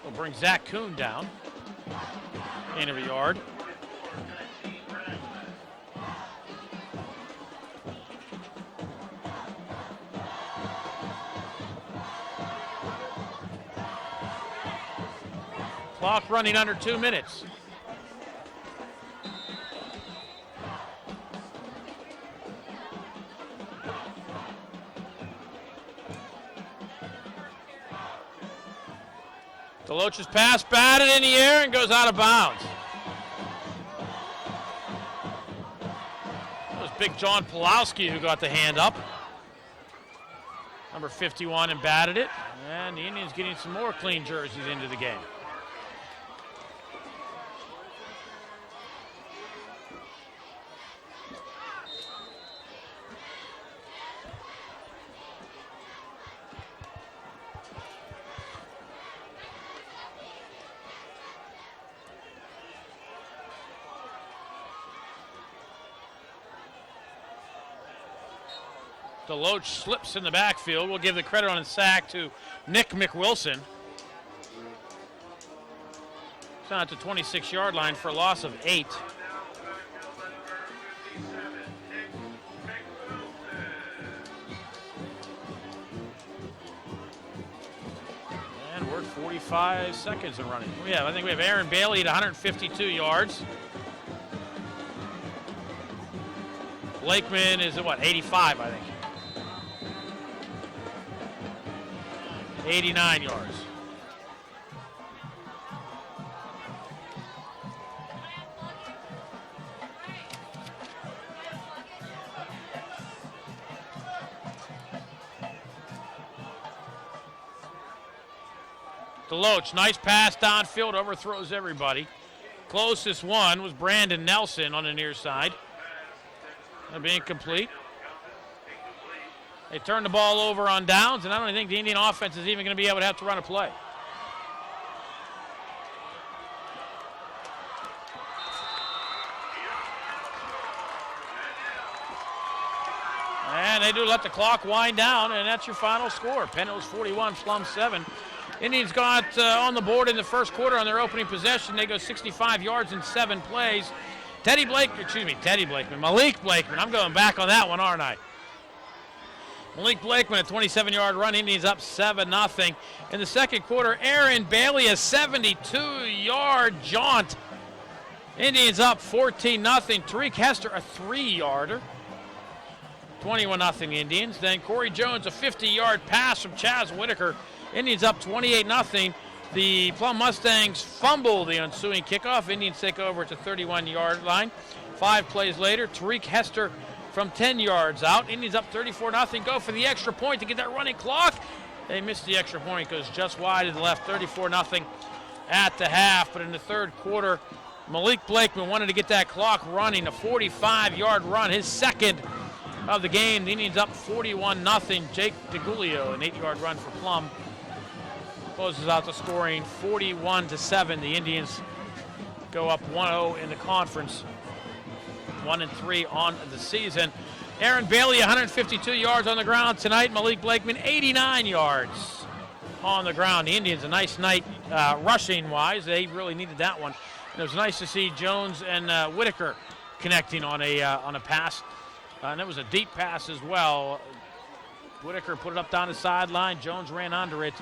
Will bring Zach Kuhn down. Gain of a yard. Clock running under 2 minutes. DeLoach's pass batted in the air and goes out of bounds. That was big John Pulowski who got the hand up. Number 51 and batted it. And the Indians getting some more clean jerseys into the game. DeLoach slips in the backfield. We'll give the credit on his sack to Nick McWilson. It's down at the 26-yard line for a loss of 8. And we're at 45 seconds of running. I think we have Aaron Bailey at 152 yards. Blakeman is at 85, I think. 89 yards. DeLoach, nice pass downfield, overthrows everybody. Closest one was Brandon Nelson on the near side. That'll be incomplete. They turned the ball over on downs, and I don't think the Indian offense is even going to be able to have to run a play. And they do let the clock wind down, and that's your final score. Penn Hills 41, Plum 7. Indians got on the board in the first quarter on their opening possession. They go 65 yards in 7 plays. Malik Blakeman. I'm going back on that one, aren't I? Malik Blakeman, a 27-yard run. Indians up 7-0. In the second quarter, Aaron Bailey, a 72-yard jaunt. Indians up 14-0. Tariq Hester, a 3-yarder. 21-0 Indians. Then Corey Jones, a 50-yard pass from Chaz Whitaker. Indians up 28-0. The Plum Mustangs fumble the ensuing kickoff. Indians take over at the 31-yard line. 5 plays later, Tariq Hester from 10 yards out. Indians up 34-0. Go for the extra point to get that running clock. They missed the extra point, goes just wide to the left. 34-0 at the half. But in the third quarter, Malik Blakeman wanted to get that clock running. A 45-yard run, his second of the game. The Indians up 41-0. Jake DeGulio, an 8-yard run for Plum, closes out the scoring 41-7. The Indians go up 1-0 in the conference. 1-3 on the season. Aaron Bailey, 152 yards on the ground tonight. Malik Blakeman, 89 yards on the ground. The Indians, a nice night rushing-wise. They really needed that one. And it was nice to see Jones and Whitaker connecting on a pass. And it was a deep pass as well. Whitaker put it up down the sideline. Jones ran under it.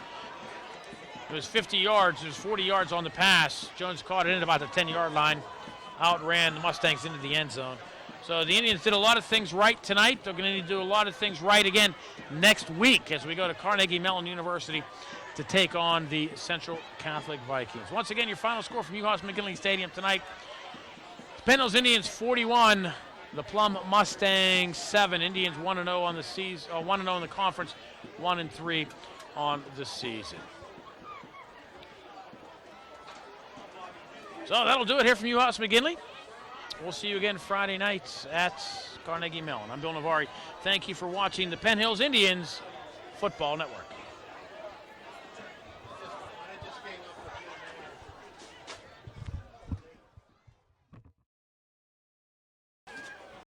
It was 50 yards. It was 40 yards on the pass. Jones caught it in about the 10-yard line. Outran the Mustangs into the end zone. So the Indians did a lot of things right tonight. They're going to need to do a lot of things right again next week as we go to Carnegie Mellon University to take on the Central Catholic Vikings. Once again, your final score from Uhas McGinley Stadium tonight. Penn Hills Indians 41, the Plum Mustangs 7. Indians 1-0 on the season, 1-0 in the conference, 1-3 on the season. So that'll do it here from Uhas McGinley. We'll see you again Friday night at Carnegie Mellon. I'm Bill Navari. Thank you for watching the Penn Hills Indians Football Network.